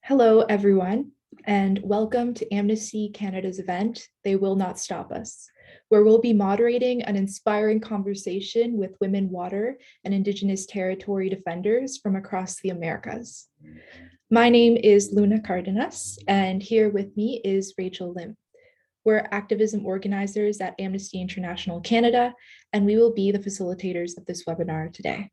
Hello, everyone, and welcome to Amnesty Canada's event, They Will Not Stop Us, where we'll be moderating an inspiring conversation with women water and Indigenous territory defenders from across the Americas. My name is Luna Cardenas, and here with me is Rachel Lim. We're activism organizers at Amnesty International Canada, and we will be the facilitators of this webinar today.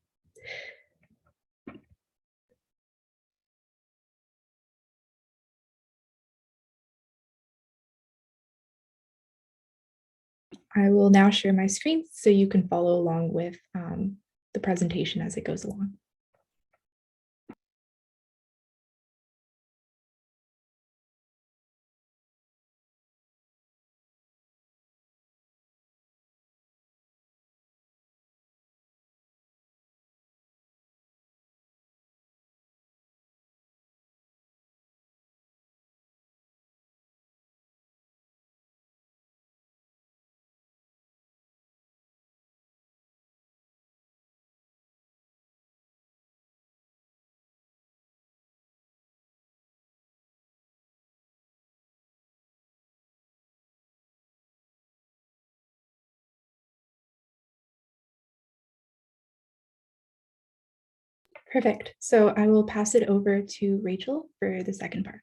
I will now share my screen so you can follow along with the presentation as it goes along. Perfect. So I will pass it over to Rachel for the second part.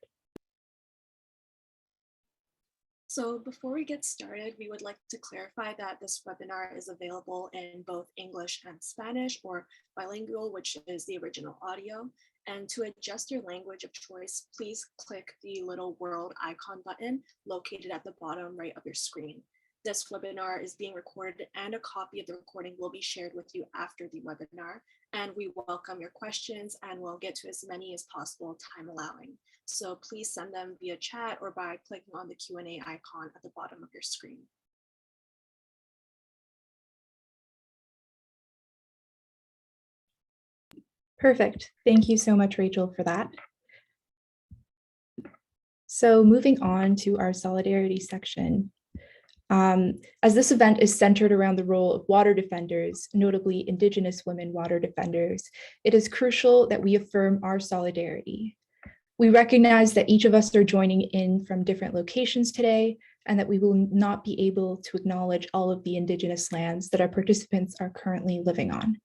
So before we get started, we would like to clarify that this webinar is available in both English and Spanish, or bilingual, which is the original audio. And to adjust your language of choice, please click the little world icon button located at the bottom right of your screen. This webinar is being recorded and a copy of the recording will be shared with you after the webinar. And we welcome your questions and we'll get to as many as possible, time allowing. So please send them via chat or by clicking on the Q&A icon at the bottom of your screen. Perfect. Thank you so much, Rachel, for that. So moving on to our solidarity section. As this event is centered around the role of water defenders, notably Indigenous women water defenders, it is crucial that we affirm our solidarity. We recognize that each of us are joining in from different locations today, and that we will not be able to acknowledge all of the Indigenous lands that our participants are currently living on.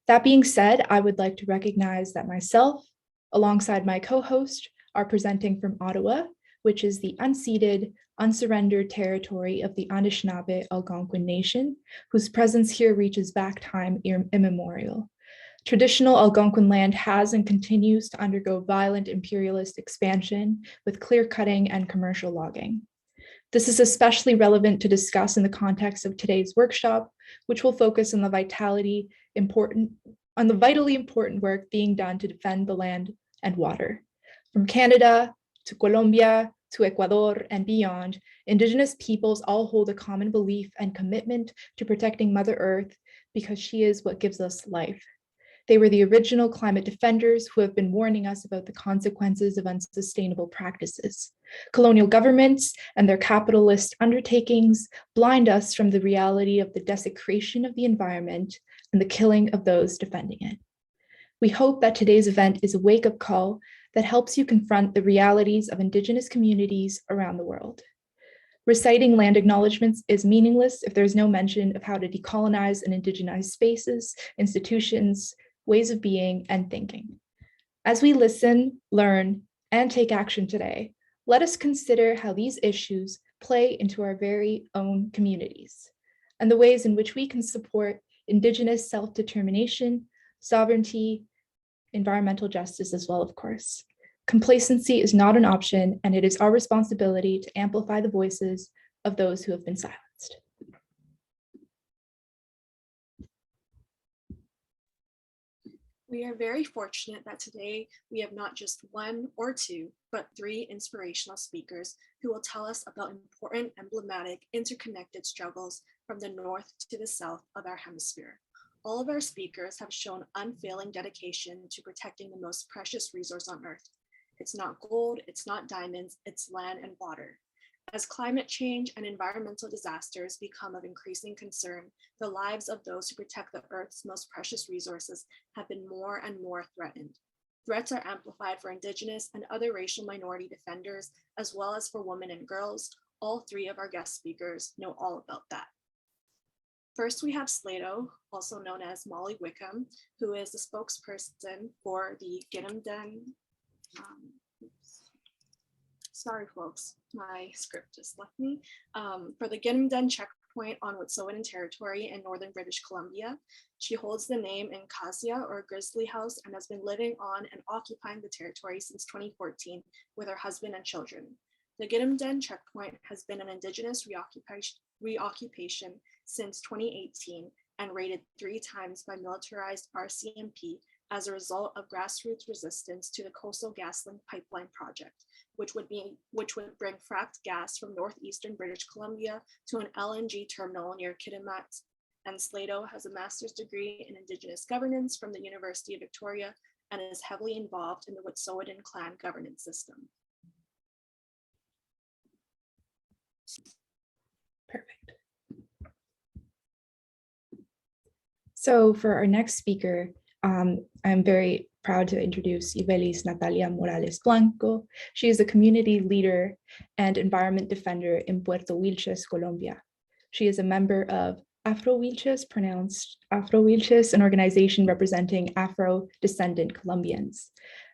That being said, I would like to recognize that myself, alongside my co-host, are presenting from Ottawa, which is the unceded, unsurrendered territory of the Anishinaabe Algonquin Nation, whose presence here reaches back time immemorial. Traditional Algonquin land has and continues to undergo violent imperialist expansion with clear-cutting and commercial logging. This is especially relevant to discuss in the context of today's workshop, which will focus on the vitally important work being done to defend the land and water. From Canada to Colombia to Ecuador and beyond, Indigenous peoples all hold a common belief and commitment to protecting Mother Earth because she is what gives us life. They were the original climate defenders who have been warning us about the consequences of unsustainable practices. Colonial governments and their capitalist undertakings blind us from the reality of the desecration of the environment and the killing of those defending it. We hope that today's event is a wake-up call that helps you confront the realities of Indigenous communities around the world. Reciting land acknowledgements is meaningless if there's no mention of how to decolonize and indigenize spaces, institutions, ways of being, and thinking. As we listen, learn, and take action today, let us consider how these issues play into our very own communities and the ways in which we can support Indigenous self-determination, sovereignty, environmental justice as well, of course. Complacency is not an option, and it is our responsibility to amplify the voices of those who have been silenced. We are very fortunate that today we have not just one or two, but three inspirational speakers who will tell us about important, emblematic, interconnected struggles from the north to the south of our hemisphere. All of our speakers have shown unfailing dedication to protecting the most precious resource on Earth. It's not gold, it's not diamonds, it's land and water. As climate change and environmental disasters become of increasing concern, the lives of those who protect the Earth's most precious resources have been more and more threatened. threats are amplified for Indigenous and other racial minority defenders, as well as for women and girls. All three of our guest speakers know all about that. First, we have Sleydo, also known as Molly Wickham, who is the spokesperson for the Gidmit'en. Sorry, folks, my script just left me. For the Gidmit'en checkpoint on Wet'suwet'en territory in northern British Columbia. She holds the name Incasia or Grizzly House and has been living on and occupying the territory since 2014 with her husband and children. The Gidmit'en checkpoint has been an Indigenous reoccupation since 2018 and raided 3 times by militarized RCMP as a result of grassroots resistance to the Coastal GasLink pipeline project, which would bring fracked gas from northeastern British Columbia to an LNG terminal near Gidmit'en. And Sleydo has a master's degree in Indigenous governance from the University of Victoria and is heavily involved in the Wet'suwet'en clan governance system. Perfect. So for our next speaker, I'm very proud to introduce Yuvelis Natalia Morales Blanco. She is a community leader and environment defender in Puerto, Wilches, Colombia. She is a member of Afro-Wilches, pronounced Afro-Wilches, an organization representing Afro-descendant Colombians.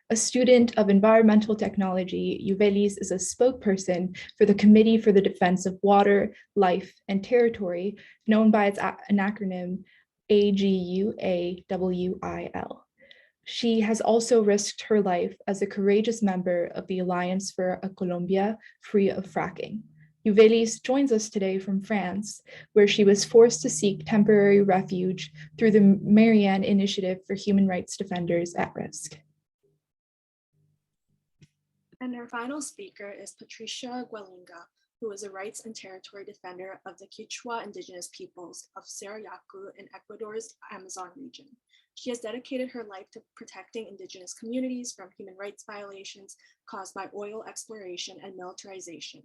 A student of environmental technology, Yuvelis is a spokesperson for the Committee for the Defense of Water, Life, and Territory, known by its an acronym AGUAWIL. She has also risked her life as a courageous member of the Alliance for a Colombia Free of Fracking. Yuvelis joins us today from France, where she was forced to seek temporary refuge through the Marianne Initiative for Human Rights Defenders at Risk. And our final speaker is Patricia Gualinga, who is a rights and territory defender of the Quechua indigenous peoples of Sarayaku in Ecuador's Amazon region. She has dedicated her life to protecting indigenous communities from human rights violations caused by oil exploration and militarization.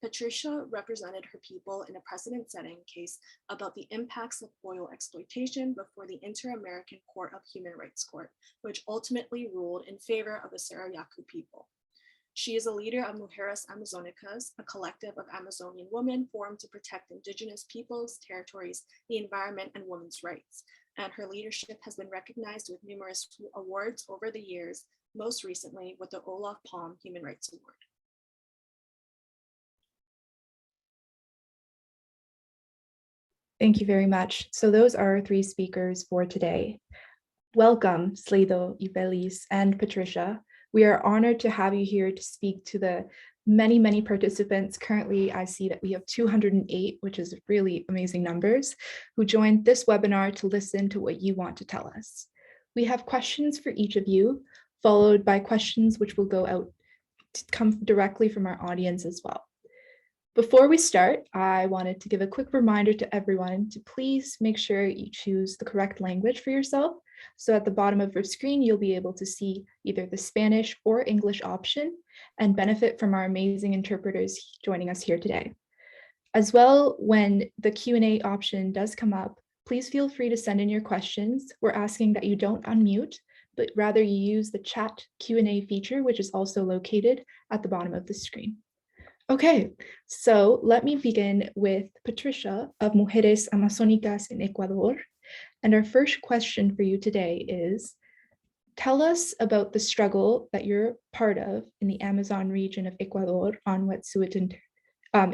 Patricia represented her people in a precedent-setting case about the impacts of oil exploitation before the Inter-American Court of Human Rights Court, which ultimately ruled in favor of the Sarayaku people. She is a leader of Mujeres Amazonicas, a collective of Amazonian women formed to protect indigenous peoples, territories, the environment, and women's rights. And her leadership has been recognized with numerous awards over the years, most recently with the Olaf Palm Human Rights Award. Thank you very much. So those are our 3 speakers for today. Welcome, Sleydo, Yuvelis, and Patricia. We are honored to have you here to speak to the many, many participants. Currently, I see that we have 208, which is really amazing numbers, who joined this webinar to listen to what you want to tell us. We have questions for each of you, followed by questions which will go out to come directly from our audience as well. Before we start, I wanted to give a quick reminder to everyone to please make sure you choose the correct language for yourself. So at the bottom of your screen, you'll be able to see either the Spanish or English option and benefit from our amazing interpreters joining us here today. As well, when the Q&A option does come up, please feel free to send in your questions. We're asking that you don't unmute, but rather you use the chat Q&A feature, which is also located at the bottom of the screen. Okay, so let me begin with Patricia of Mujeres Amazónicas in Ecuador. And our first question for you today is, tell us about the struggle that you're part of in the Amazon region of Ecuador on Wet'suwet'en,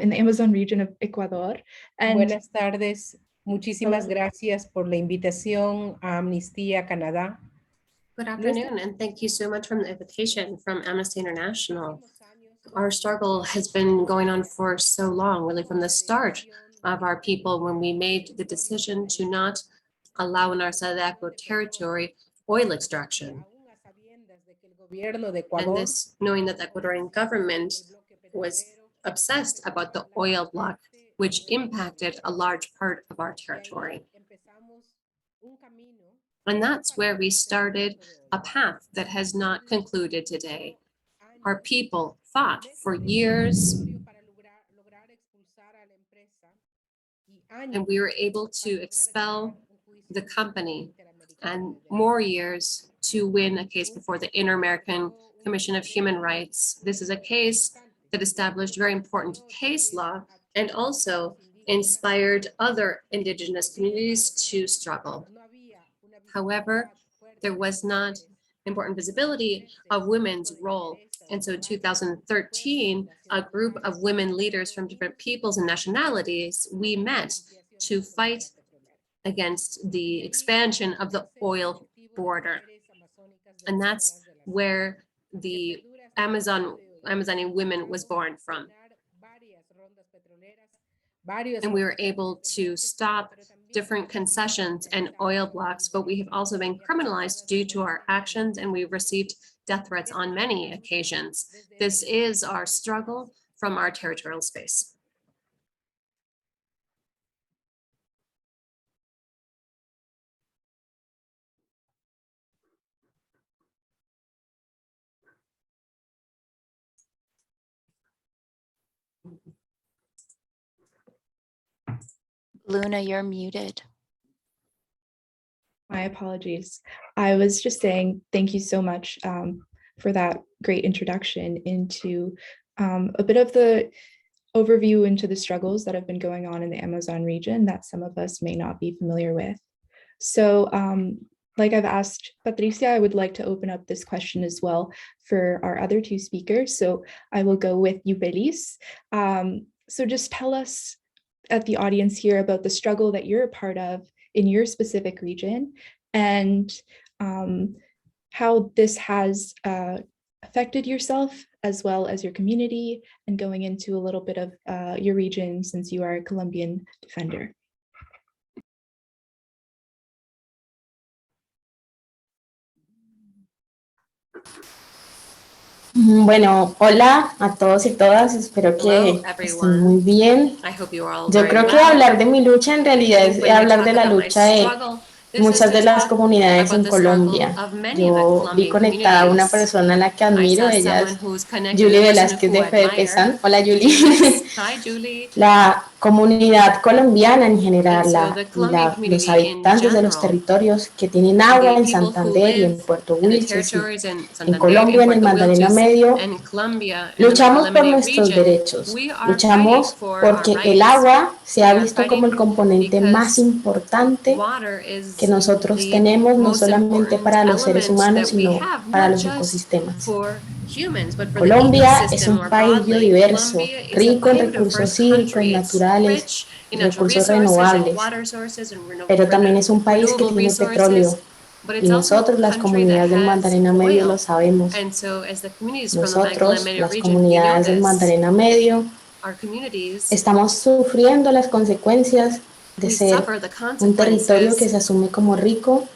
in the Amazon region of Ecuador. And buenas tardes, muchísimas gracias por la invitación a Amnistía Canadá. Good afternoon, and thank you so much for the invitation from Amnesty International. Our struggle has been going on for so long, really from the start of our people when we made the decision to not allow in our Sarayaku territory oil extraction. And this knowing that the Ecuadorian government was obsessed about the oil block, which impacted a large part of our territory. And that's where we started a path that has not concluded today. Our people fought for years, and we were able to expel the company and more years to win a case before the Inter-American Commission of Human Rights. This is a case that established very important case law and also inspired other indigenous communities to struggle. However, there was not important visibility of women's role. And so in 2013, a group of women leaders from different peoples and nationalities, we met to fight against the expansion of the oil border. And that's where the Amazonian women was born from. And we were able to stop different concessions and oil blocks, but we have also been criminalized due to our actions, and we've received death threats on many occasions. This is our struggle from our territorial space. Luna, you're muted. My apologies. I was just saying thank you so much for that great introduction into a bit of the overview into the struggles that have been going on in the Amazon region that some of us may not be familiar with. So like I've asked Patricia, I would like to open up this question as well for our other two speakers. So I will go with Yuvelis. So just tell us at the audience here about the struggle that you're a part of in your specific region and how this has affected yourself as well as your community, and going into a little bit of your region since you are a Colombian defender. Bueno, hola a todos y todas, espero que estén muy bien. Yo creo que hablar de mi lucha en realidad es hablar de la lucha de muchas de las comunidades en Colombia. Yo vi conectada a una persona a la que admiro, ella es Yuvelis de FDP. Hola Julie. La comunidad colombiana en general, los habitantes de los territorios que tienen agua en Santander y en Puerto Wilches, en Colombia, en el Magdalena Medio, luchamos por nuestros derechos, luchamos porque el agua se ha visto como el componente más importante que nosotros tenemos, no solamente para los seres humanos, sino para los ecosistemas. Colombia es un país biodiverso, rico en recursos hídricos, naturales y recursos renovables, pero también es un país que tiene petróleo. Y nosotros, las comunidades del Magdalena Medio, lo sabemos. Nosotros, las comunidades del Magdalena Medio, estamos sufriendo las consecuencias de ser un territorio que se asume como rico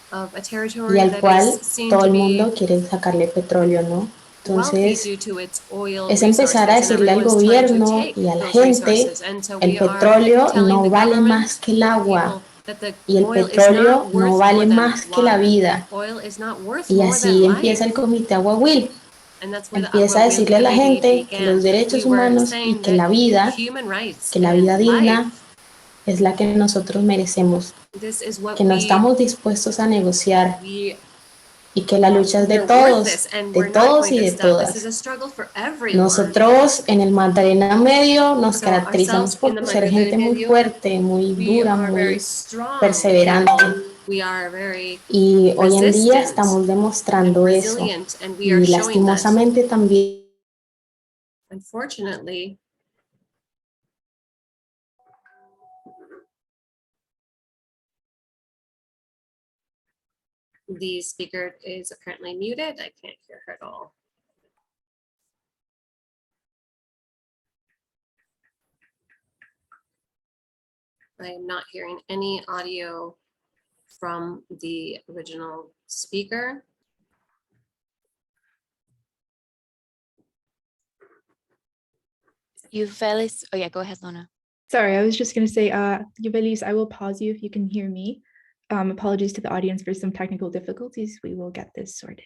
y al cual todo el mundo quiere sacarle petróleo, ¿no? Entonces, es empezar a decirle al gobierno y a la gente, el petróleo no vale más que el agua y el petróleo no vale más que la vida. Y así empieza el Comité Agua Will. Empieza a decirle a la gente que los derechos humanos y que la vida digna es la que nosotros merecemos, que no estamos dispuestos a negociar y que la lucha es de todos y de todas. Nosotros en el Magdalena Medio nos caracterizamos por ser gente muy fuerte, muy dura, muy perseverante. Y hoy en día estamos demostrando eso. Y lastimosamente también. The speaker is apparently muted. I can't hear her at all. I am not hearing any audio from the original speaker. Yuvelis, oh yeah, go ahead, Luna. Sorry, I was just going to say, Yuvelis, I will pause you if you can hear me. Apologies to the audience for some technical difficulties. We will get this sorted.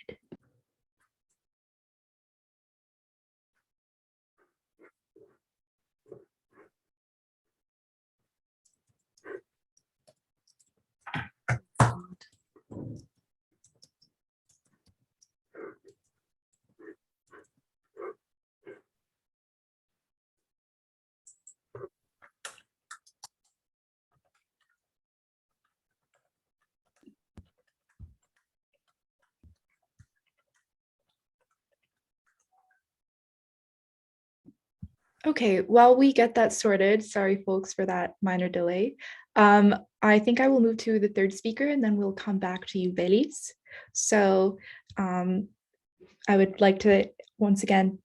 Okay, while we get that sorted, sorry folks for that minor delay. I think I will move to the third speaker and then we'll come back to Yuvelis. So I would like to once again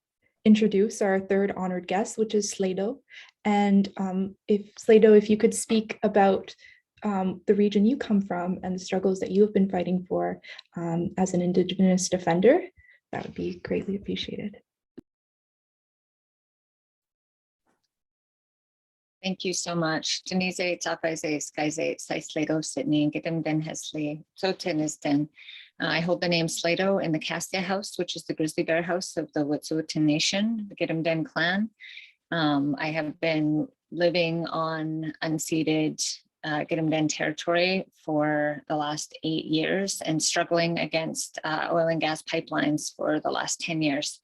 introduce our third honored guest, which is Sleydo. And if Sleydo, if you could speak about the region you come from and the struggles that you have been fighting for as an Indigenous defender, that would be greatly appreciated. Thank you so much. Denise, Tapaise, Skyze, Sleydo, Sydney, Gidmit'en, Hesley, Sotenisden. I hold the name Sleydo in the Castia House, which is the grizzly bear house of the Wet'suwet'en Nation, the Gidmit'en clan. I have been living on unceded Gidmit'en territory for the last 8 years and struggling against oil and gas pipelines for the last 10 years.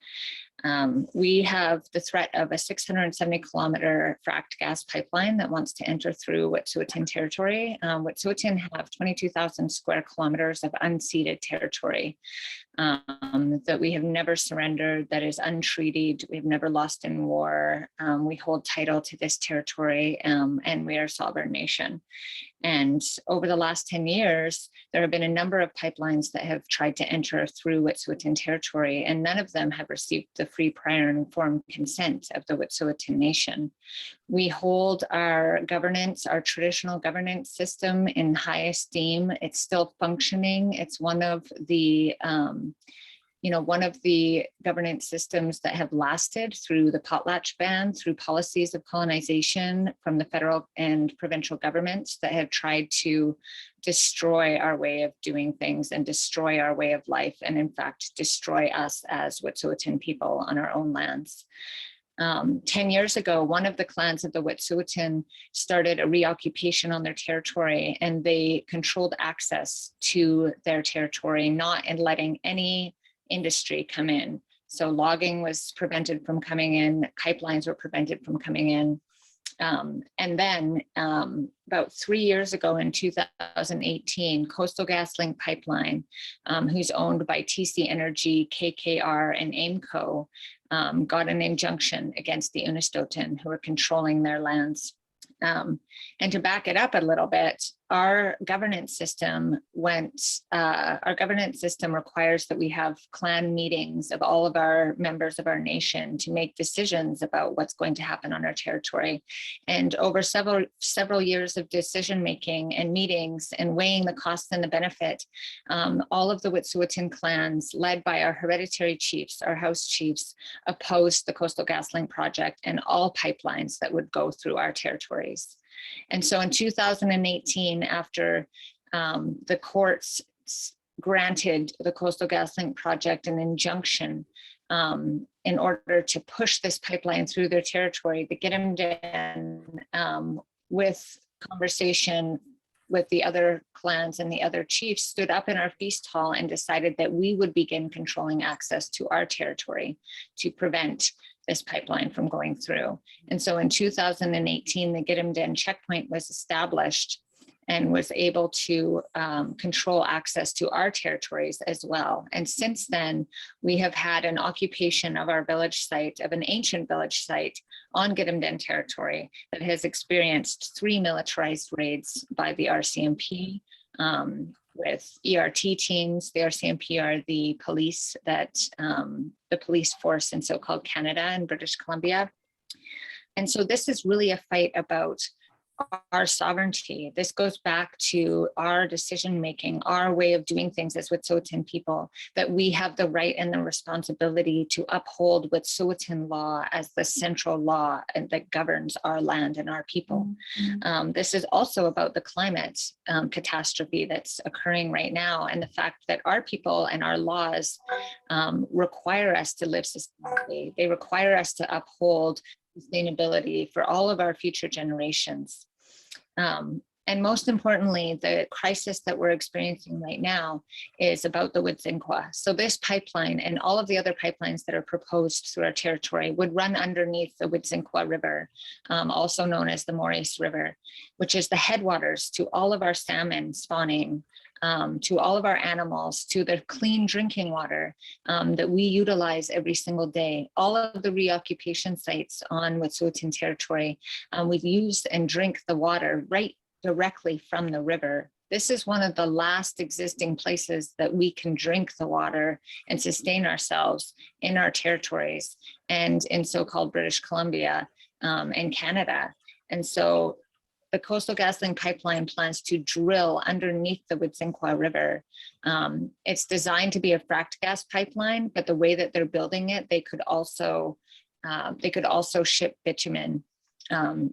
We have the threat of a 670 kilometer fracked gas pipeline that wants to enter through Wet'suwet'en territory. Wet'suwet'en have 22,000 square kilometers of unceded territory that we have never surrendered, that is untreated, we've never lost in war. We hold title to this territory and we are a sovereign nation. And over the last 10 years, there have been a number of pipelines that have tried to enter through Wet'suwet'en territory, and none of them have received the free, prior, and informed consent of the Wet'suwet'en Nation. We hold our governance, our traditional governance system in high esteem. It's still functioning. It's one of the one of the governance systems that have lasted through the potlatch ban, through policies of colonization from the federal and provincial governments that have tried to destroy our way of doing things and destroy our way of life, and in fact, destroy us as Wet'suwet'en people on our own lands. 10 years ago, one of the clans of the Wet'suwet'en started a reoccupation on their territory, and they controlled access to their territory, not in letting any industry come in. So logging was prevented from coming in, pipelines were prevented from coming in. And then about 3 years ago in 2018, Coastal GasLink Pipeline, who's owned by TC Energy, KKR, and AIMCO, got an injunction against the Unistoten, who are controlling their lands. And to back it up a little bit, our governance system requires that we have clan meetings of all of our members of our nation to make decisions about what's going to happen on our territory. And over several years of decision making and meetings and weighing the cost and the benefit, all of the Wet'suwet'en clans, led by our hereditary chiefs, our house chiefs, opposed the Coastal GasLink project and all pipelines that would go through our territories. And so in 2018, after the courts granted the Coastal GasLink project an injunction in order to push this pipeline through their territory, the Gidmit'en, with conversation with the other clans and the other chiefs, stood up in our feast hall and decided that we would begin controlling access to our territory to prevent this pipeline from going through. And so in 2018, the Gidmit'en checkpoint was established and was able to control access to our territories as well. And since then, we have had an occupation of our village site, of an ancient village site on Gidmit'en territory that has experienced 3 militarized raids by the RCMP, with ERT teams. The RCMP are the police the police force in so-called Canada and British Columbia. And so this is really a fight about our sovereignty. This goes back to our decision-making, our way of doing things as Wet'suwet'en people, that we have the right and the responsibility to uphold Wet'suwet'en law as the central law that governs our land and our people. Mm-hmm. This is also about the climate catastrophe that's occurring right now, and the fact that our people and our laws require us to live sustainably. They require us to uphold sustainability for all of our future generations. And most importantly, the crisis that we're experiencing right now is about the Wet'suwet'en. So this pipeline and all of the other pipelines that are proposed through our territory would run underneath the Wet'suwet'en River, also known as the Maurice River, which is the headwaters to all of our salmon spawning to all of our animals, to the clean drinking water that we utilize every single day. All of the reoccupation sites on Wet'suwet'en territory, we use and drink the water right directly from the river. This is one of the last existing places that we can drink the water and sustain ourselves in our territories and in so-called British Columbia and Canada. And so the Coastal GasLink pipeline plans to drill underneath the Witsinqua River. It's designed to be a fracked gas pipeline, but the way that they're building it, they could also ship bitumen.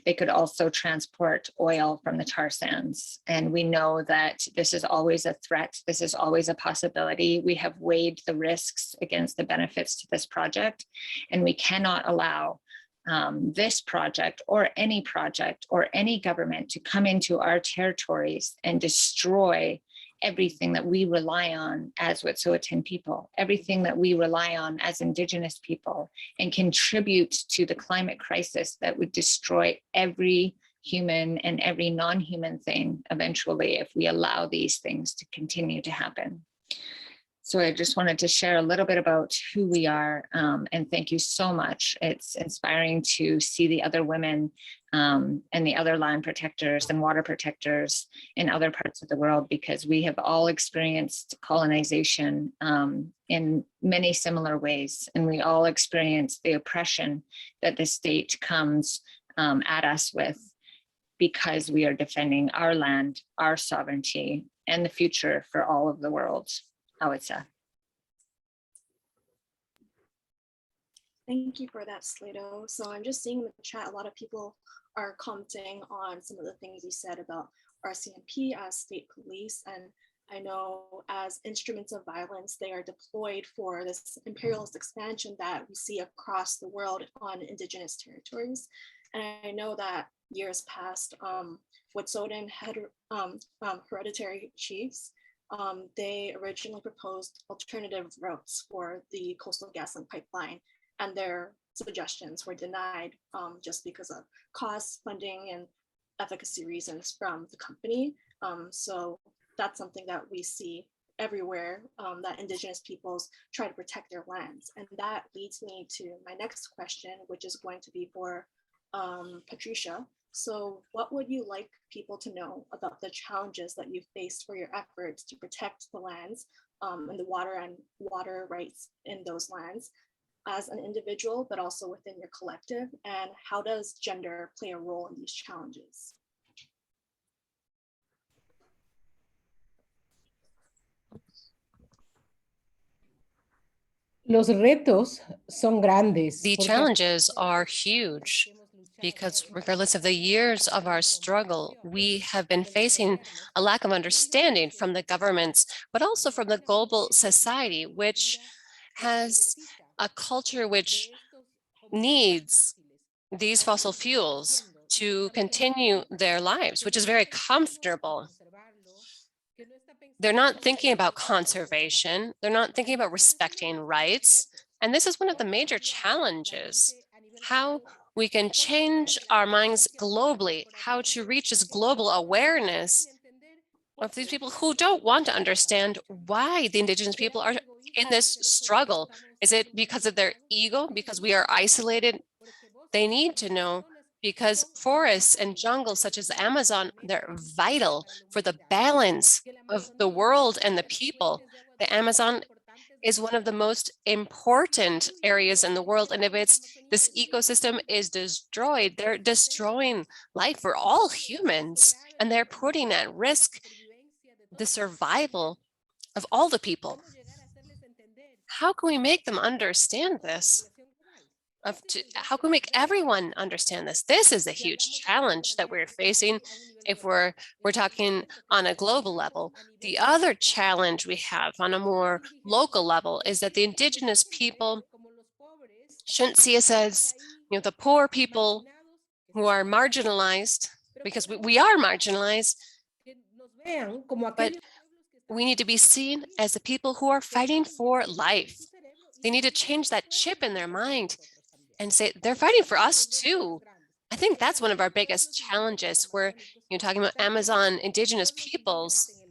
They could also transport oil from the tar sands. And we know that this is always a threat. This is always a possibility. We have weighed the risks against the benefits to this project, and we cannot allow this project or any government to come into our territories and destroy everything that we rely on as Wet'suwet'en people, everything that we rely on as Indigenous people, and contribute to the climate crisis that would destroy every human and every non-human thing eventually if we allow these things to continue to happen. So I just wanted to share a little bit about who we are, and thank you so much. It's inspiring to see the other women and the other land protectors and water protectors in other parts of the world, because we have all experienced colonization in many similar ways, and we all experience the oppression that the state comes at us with because we are defending our land, our sovereignty, and the future for all of the world. Thank you for that, Sleydo. So I'm just seeing in the chat, a lot of people are commenting on some of the things you said about RCMP as state police. And I know as instruments of violence, they are deployed for this imperialist expansion that we see across the world on Indigenous territories. And I know that years past, Wet'suwet'en had hereditary chiefs. They originally proposed alternative routes for the Coastal GasLink pipeline, and their suggestions were denied just because of cost, funding, and efficacy reasons from the company. So that's something that we see everywhere, that Indigenous peoples try to protect their lands. And that leads me to my next question, which is going to be for Patricia. So what would you like people to know about the challenges that you've faced for your efforts to protect the lands and the water rights in those lands as an individual, but also within your collective? And how does gender play a role in these challenges? Los retos son grandes. The challenges are huge because regardless of the years of our struggle, we have been facing a lack of understanding from the governments, but also from the global society, which has a culture which needs these fossil fuels to continue their lives, which is very comfortable. They're not thinking about conservation. They're not thinking about respecting rights. And this is one of the major challenges, how we can change our minds globally, how to reach this global awareness of these people who don't want to understand why the Indigenous people are in this struggle. Is it because of their ego, because we are isolated? They need to know because forests and jungles such as the Amazon, they're vital for the balance of the world and the people. The Amazon is one of the most important areas in the world. And if this ecosystem is destroyed, they're destroying life for all humans, and they're putting at risk the survival of all the people. How can we make them understand this? How can we make everyone understand this? This is a huge challenge that we're facing if we're talking on a global level. The other challenge we have on a more local level is that the Indigenous people shouldn't see us as, the poor people who are marginalized, because we are marginalized, but we need to be seen as the people who are fighting for life. They need to change that chip in their mind and say, they're fighting for us too. I think that's one of our biggest challenges. We're talking about Amazon Indigenous peoples.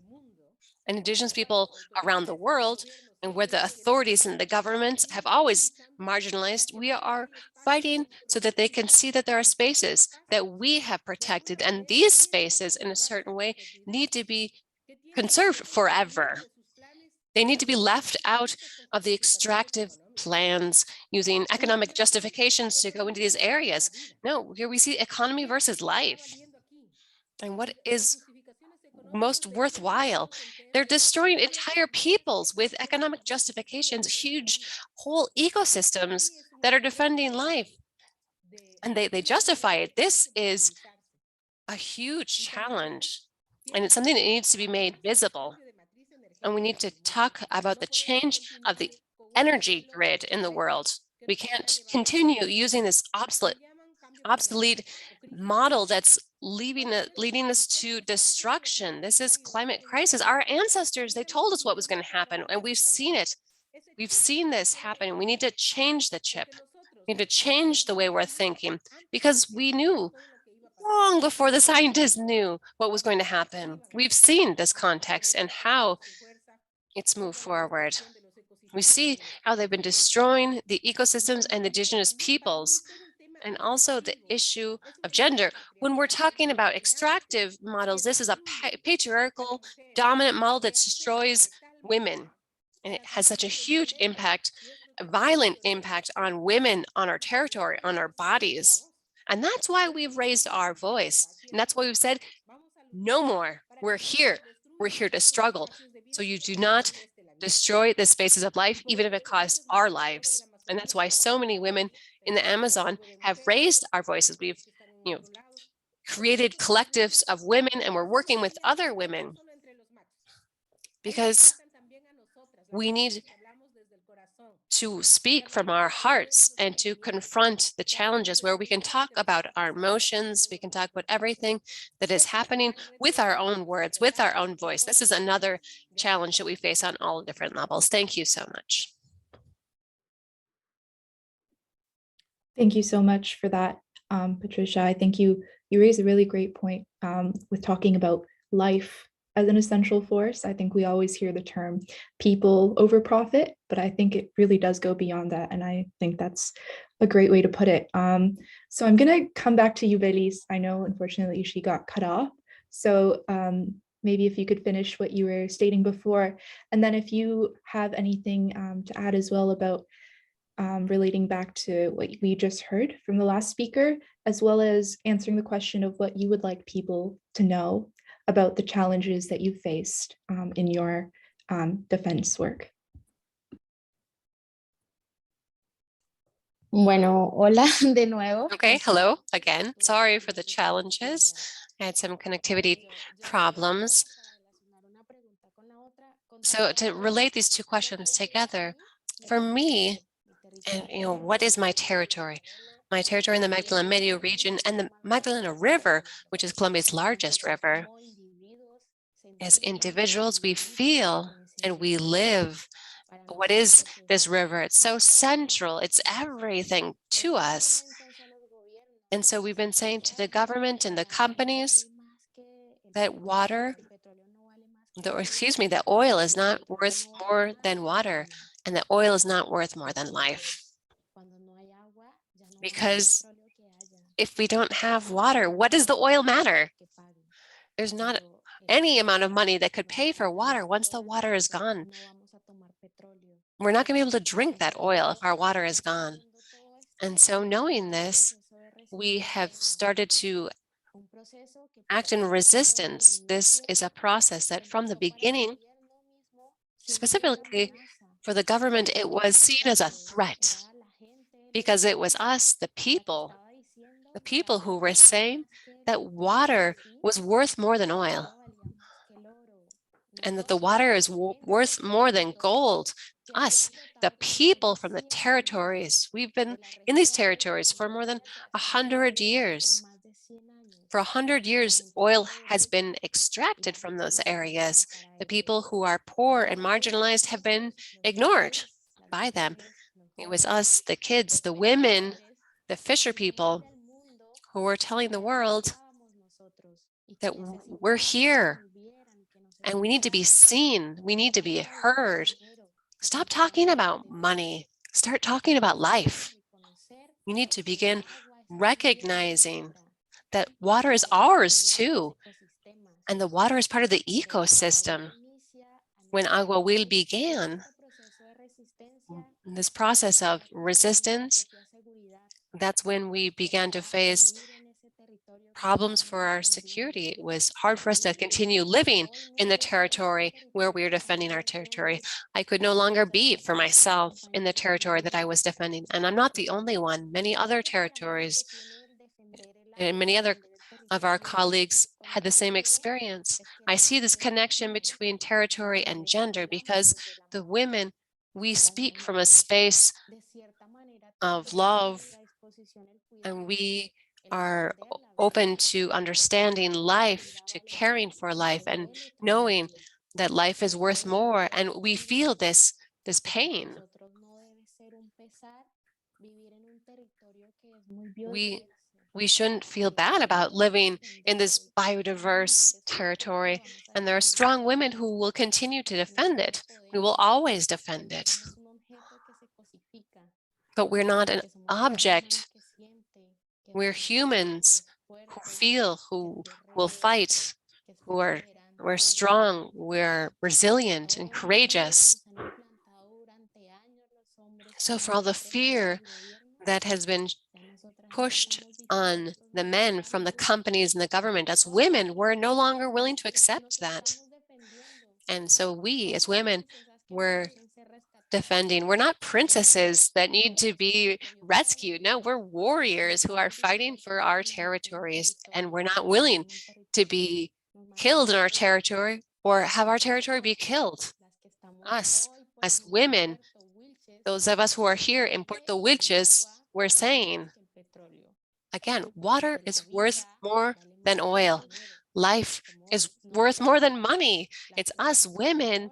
and indigenous people around the world, and where the authorities and the governments have always marginalized, we are fighting so that they can see that there are spaces that we have protected, and these spaces in a certain way need to be conserved forever. They need to be left out of the extractive plans using economic justifications to go into these areas. No, here we see economy versus life. And what is most worthwhile? They're destroying entire peoples with economic justifications, huge whole ecosystems that are defending life. And they justify it. This is a huge challenge, and it's something that needs to be made visible. And we need to talk about the change of the energy grid in the world. We can't continue using this obsolete model that's leading us to destruction. This is climate crisis. Our ancestors, they told us what was going to happen, and we've seen it. We've seen this happen. We need to change the chip. We need to change the way we're thinking, because we knew long before the scientists knew what was going to happen. We've seen this context and how it's moved forward. We see how they've been destroying the ecosystems and the indigenous peoples, and also the issue of gender. When we're talking about extractive models, this is a patriarchal, dominant model that destroys women. And it has such a huge impact, a violent impact on women, on our territory, on our bodies. And that's why we've raised our voice. And that's why we've said, no more. We're here. We're here to struggle. So you do not destroy the spaces of life, even if it costs our lives. And that's why so many women in the Amazon have raised our voices. We've created collectives of women, and we're working with other women, because we need to speak from our hearts and to confront the challenges, where we can talk about our emotions, we can talk about everything that is happening with our own words, with our own voice. This is another challenge that we face on all different levels. Thank you so much. Thank you so much for that, Patricia. I think you raised a really great point with talking about life as an essential force. I think we always hear the term people over profit, but I think it really does go beyond that. And I think that's a great way to put it. So I'm going to come back to Yuvelis. I know, unfortunately, she got cut off. So maybe if you could finish what you were stating before, and then if you have anything to add as well about relating back to what we just heard from the last speaker, as well as answering the question of what you would like people to know about the challenges that you faced in your defense work. Bueno, hola de nuevo. Okay, hello again. Sorry for the challenges. I had some connectivity problems. So to relate these two questions together, for me, and what is my territory? My territory in the Magdalena Medio region and the Magdalena River, which is Colombia's largest river. As individuals, we feel and we live. What is this river? It's so central. It's everything to us. And so we've been saying to the government and the companies that that oil is not worth more than water, and that oil is not worth more than life. Because if we don't have water, what does the oil matter? There's not any amount of money that could pay for water once the water is gone. We're not going to be able to drink that oil if our water is gone. And so knowing this, we have started to act in resistance. This is a process that from the beginning, specifically for the government, it was seen as a threat, because it was us, the people who were saying that water was worth more than oil, and that the water is worth more than gold. Us, the people from the territories. We've been in these territories for more than 100 years. For 100 years, oil has been extracted from those areas. The people who are poor and marginalized have been ignored by them. It was us, the kids, the women, the fisher people who were telling the world that we're here, And we need to be seen. We need to be heard. Stop talking about money. Start talking about life. We need to begin recognizing that water is ours too. And the water is part of the ecosystem. When Agua Will began, this process of resistance, that's when we began to face problems for our security. It was hard for us to continue living in the territory where we were defending our territory. I could no longer be for myself in the territory that I was defending. And I'm not the only one. Many other territories and many other of our colleagues had the same experience. I see this connection between territory and gender because the women, we speak from a space of love, and we are open to understanding life, to caring for life, and knowing that life is worth more. And we feel this pain. We shouldn't feel bad about living in this biodiverse territory. And there are strong women who will continue to defend it. We will always defend it. But we're not an object. We're humans who feel, who will fight, we're strong, we're resilient and courageous. So for all the fear that has been pushed on the men from the companies and the government, as women, we're no longer willing to accept that. And so we, as women, we're defending. We're not princesses that need to be rescued. No, we're warriors who are fighting for our territories, and we're not willing to be killed in our territory or have our territory be killed. Us, as women, those of us who are here in Puerto Wilches, we're saying, again, water is worth more than oil. Life is worth more than money. It's us women.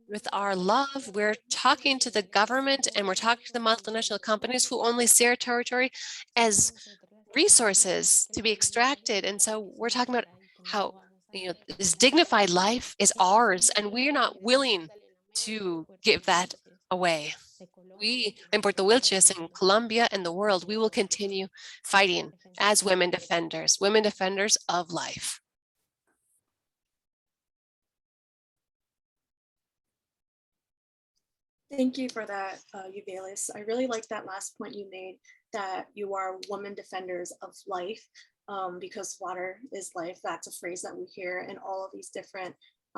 With our love, we're talking to the government and we're talking to the multinational companies who only see our territory as resources to be extracted. And so we're talking about how this dignified life is ours, and we're not willing to give that away. We, in Puerto Wilches, in Colombia, and the world, we will continue fighting as women defenders of life. Thank you for that, Yuvelis. I really like that last point you made, that you are women defenders of life, because water is life. That's a phrase that we hear in all of these different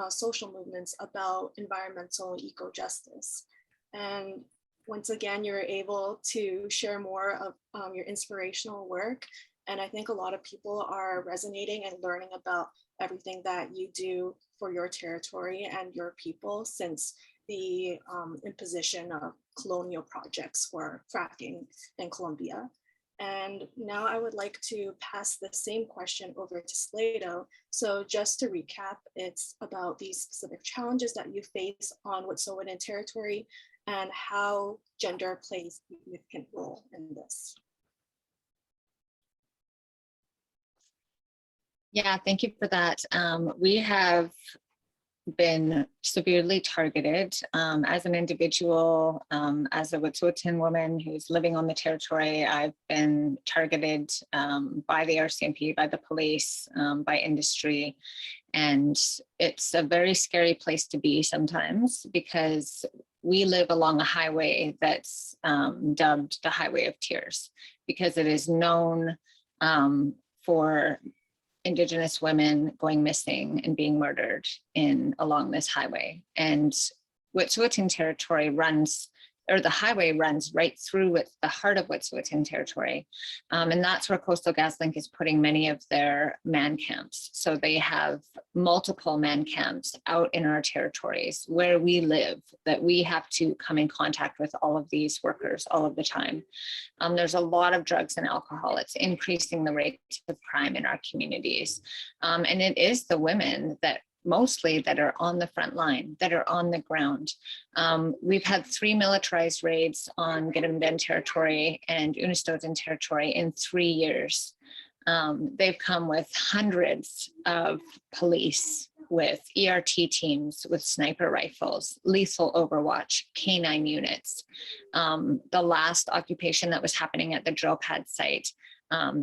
social movements about environmental eco-justice. And once again, you're able to share more of your inspirational work. And I think a lot of people are resonating and learning about everything that you do for your territory and your people since the imposition of colonial projects for fracking in Colombia. And now I would like to pass the same question over to Sleydo. So just to recap, it's about these specific challenges that you face on Wet'suwet'en territory and how gender plays a significant role in this. Yeah, thank you for that. We have been severely targeted as an individual, as a Wet'suwet'en woman who's living on the territory. I've been targeted by the RCMP, by the police, by industry. And it's a very scary place to be sometimes because we live along a highway that's dubbed the Highway of Tears because it is known for Indigenous women going missing and being murdered along this highway. And Wet'suwet'en territory runs, or the highway runs right through the heart of Wet'suwet'en territory. And that's where Coastal GasLink is putting many of their man camps. So they have multiple man camps out in our territories where we live that we have to come in contact with all of these workers all of the time. There's a lot of drugs and alcohol. It's increasing the rate of crime in our communities. And it is the women that mostly that are on the front line, that are on the ground. We've had 3 militarized raids on Gidmit'en territory and Untitled territory in 3 years. They've come with hundreds of police with ERT teams, with sniper rifles, lethal overwatch, canine units. The last occupation that was happening at the drill pad site,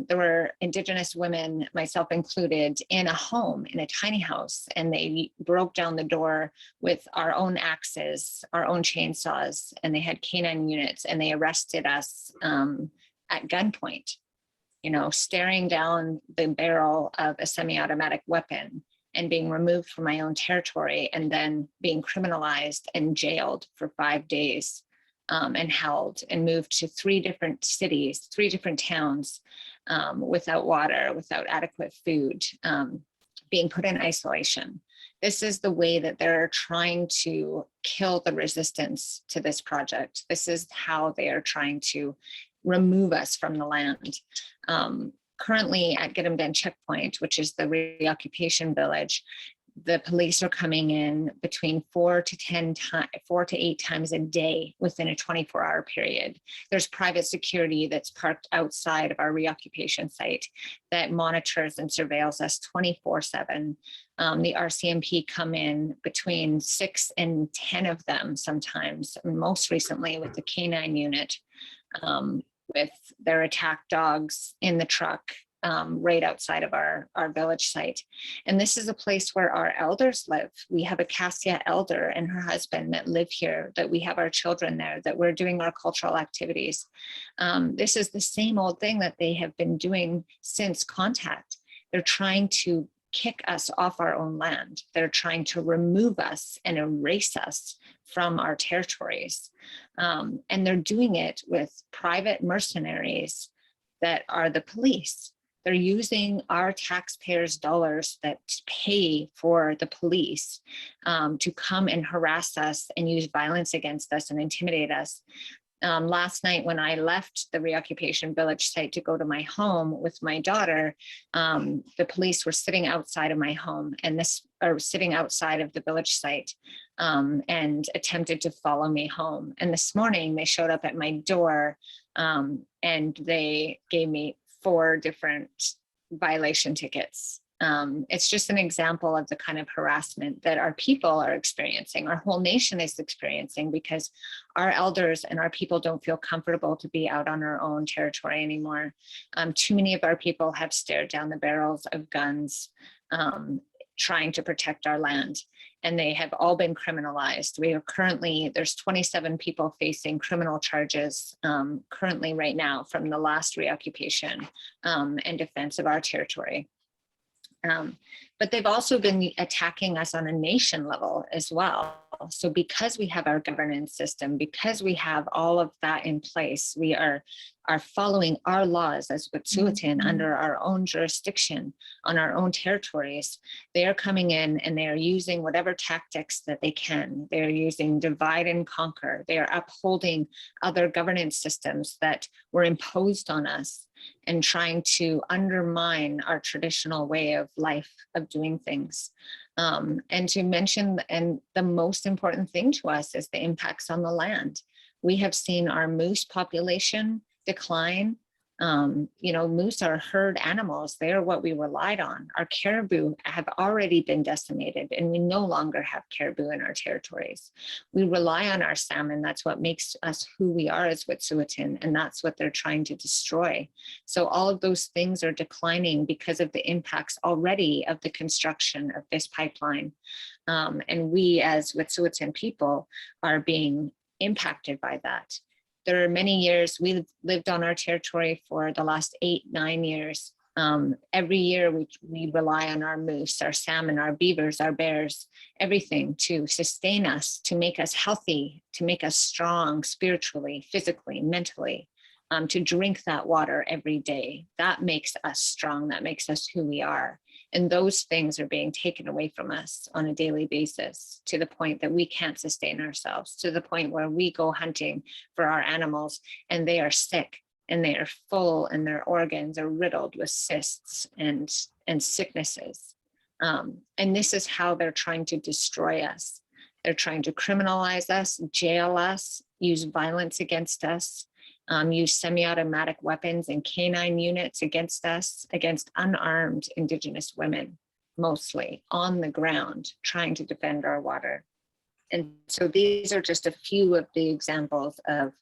there were Indigenous women, myself included, in a home, in a tiny house, and they broke down the door with our own axes, our own chainsaws, and they had canine units, and they arrested us at gunpoint, you know, staring down the barrel of a semi-automatic weapon and being removed from my own territory, and then being criminalized and jailed for 5 days. And held and moved to 3 different cities, 3 different towns, without water, without adequate food, being put in isolation. This is the way that they're trying to kill the resistance to this project. This is how they are trying to remove us from the land. Currently at Gidmit'en checkpoint, which is the reoccupation village, the police are coming in between 4 to 8 times a day within a 24-hour period. There's private security that's parked outside of our reoccupation site that monitors and surveils us 24/7. The RCMP come in between 6 and 10 of them sometimes, most recently with the canine unit, with their attack dogs in the truck, right outside of our village site. And this is a place where our elders live. We have a Cassia elder and her husband that live here, that we have our children there, that we're doing our cultural activities. This is the same old thing that they have been doing since contact. They're trying to kick us off our own land. They're trying to remove us and erase us from our territories. And they're doing it with private mercenaries that are the police. They're using our taxpayers' dollars that pay for the police to come and harass us and use violence against us and intimidate us. Last night when I left the reoccupation village site to go to my home with my daughter, the police were sitting outside of my home sitting outside of the village site and attempted to follow me home. And this morning they showed up at my door and they gave me 4 different violation tickets. It's just an example of the kind of harassment that our people are experiencing, our whole nation is experiencing, because our elders and our people don't feel comfortable to be out on our own territory anymore. Too many of our people have stared down the barrels of guns, trying to protect our land, and they have all been criminalized. There's 27 people facing criminal charges currently right now from the last reoccupation and defense of our territory. But they've also been attacking us on a nation level as well. So because we have our governance system, because we have all of that in place, we are following our laws as Wet'suwet'en under our own jurisdiction on our own territories. They are coming in and they are using whatever tactics that they can. They are using divide and conquer. They are upholding other governance systems that were imposed on us and trying to undermine our traditional way of life, of doing things. And to mention, and the most important thing to us is the impacts on the land. We have seen our moose population decline. Moose are herd animals. They are what we relied on. Our caribou have already been decimated and we no longer have caribou in our territories. We rely on our salmon. That's what makes us who we are as Wet'suwet'en, and that's what they're trying to destroy. So all of those things are declining because of the impacts already of the construction of this pipeline. And we as Wet'suwet'en people are being impacted by that. There are many years we've lived on our territory for the last 8-9 years. Every year we rely on our moose, our salmon, our beavers, our bears, everything to sustain us, to make us healthy, to make us strong spiritually, physically, mentally, to drink that water every day. That makes us strong. That makes us who we are. And those things are being taken away from us on a daily basis, to the point that we can't sustain ourselves, to the point where we go hunting for our animals and they are sick and they are full and their organs are riddled with cysts and sicknesses. And this is how they're trying to destroy us. They're trying to criminalize us, jail us, use violence against us, use semi-automatic weapons and canine units against us, against unarmed Indigenous women. mostly on the ground, trying to defend our water. And so these are just a few of the examples of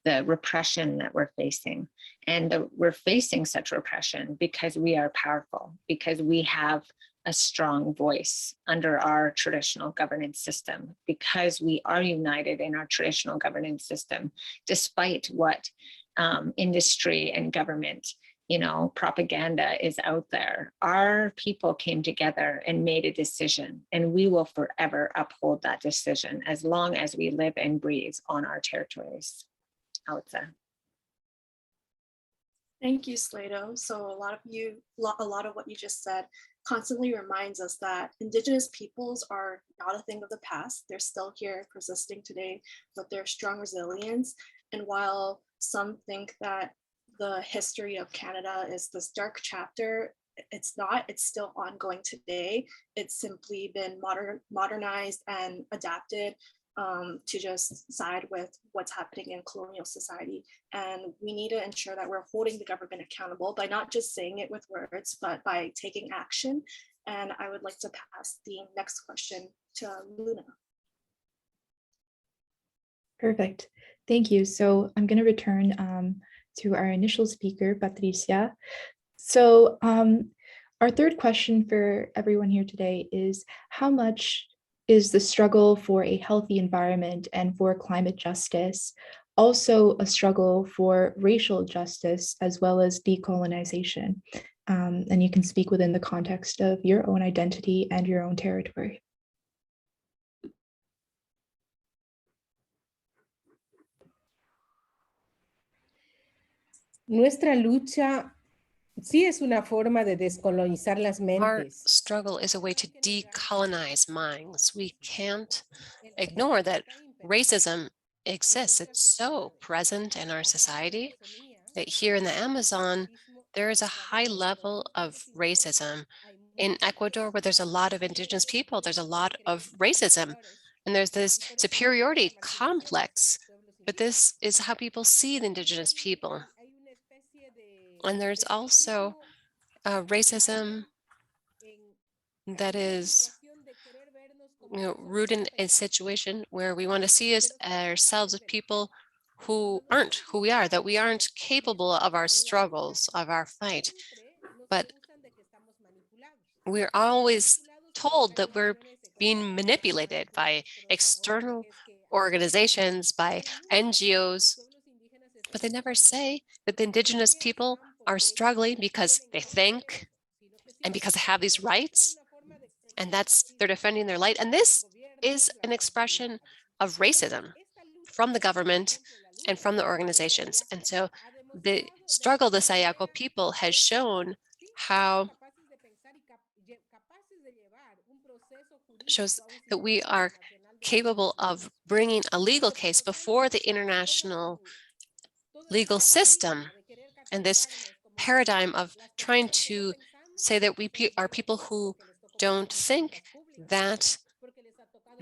the repression that we're facing. And we're facing such repression because we are powerful, because we have a strong voice under our traditional governance system, because we are united in our traditional governance system, despite what industry and government, propaganda is out there. Our people came together and made a decision, and we will forever uphold that decision as long as we live and breathe on our territories. Alza. Thank you, Sleydo. So a lot of what you just said constantly reminds us that Indigenous peoples are not a thing of the past. They're still here, persisting today with their strong resilience. And while some think that the history of Canada is this dark chapter, it's not. It's still ongoing today. It's simply been modernized and adapted to just side with what's happening in colonial society. And we need to ensure that we're holding the government accountable by not just saying it with words, but by taking action. And I would like to pass the next question to Luna. Perfect. Thank you. So I'm going to return to our initial speaker, Patricia. So our third question for everyone here today is, how much is the struggle for a healthy environment and for climate justice also a struggle for racial justice as well as decolonization? And you can speak within the context of your own identity and your own territory. Nuestra lucha sí es una forma de descolonizar las mentes. Our struggle is a way to decolonize minds. We can't ignore that racism exists. It's so present in our society that here in the Amazon, there is a high level of racism. In Ecuador, where there's a lot of indigenous people, there's a lot of racism. And there's this superiority complex, but this is how people see the indigenous people. And there's also racism that is rooted in a situation where we want to see ourselves as people who aren't who we are, that we aren't capable of our struggles, of our fight. But we're always told that we're being manipulated by external organizations, by NGOs, but they never say that the indigenous people are struggling because they think and because they have these rights, and they're defending their light. And this is an expression of racism from the government and from the organizations. And so the struggle of the Sayaco people has shown shows that we are capable of bringing a legal case before the international legal system. And this paradigm of trying to say that we are people who don't think, that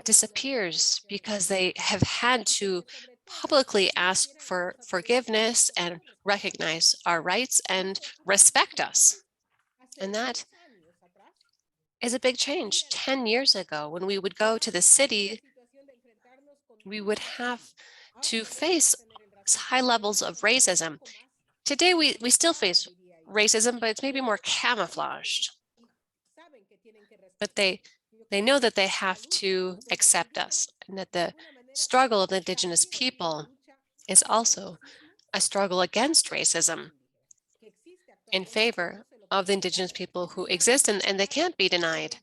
disappears because they have had to publicly ask for forgiveness and recognize our rights and respect us. And that is a big change. 10 years ago, when we would go to the city, we would have to face high levels of racism. Today, we still face racism, but it's maybe more camouflaged. But they know that they have to accept us, and that the struggle of the indigenous people is also a struggle against racism in favor of the indigenous people who exist, and they can't be denied.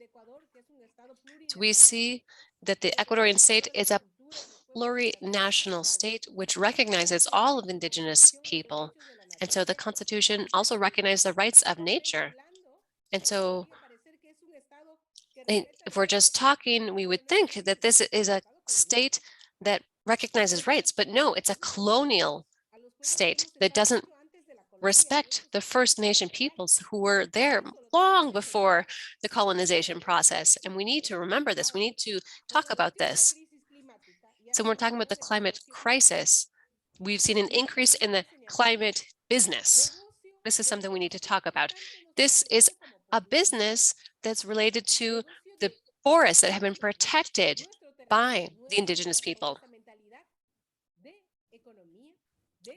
So we see that the Ecuadorian state is a plurinational state which recognizes all of the indigenous people. And so the Constitution also recognizes the rights of nature. And so if we're just talking, we would think that this is a state that recognizes rights, but no, it's a colonial state that doesn't respect the First Nation peoples who were there long before the colonization process. And we need to remember this. We need to talk about this. So when we're talking about the climate crisis, we've seen an increase in the climate business. This is something we need to talk about. This is a business that's related to the forests that have been protected by the indigenous people,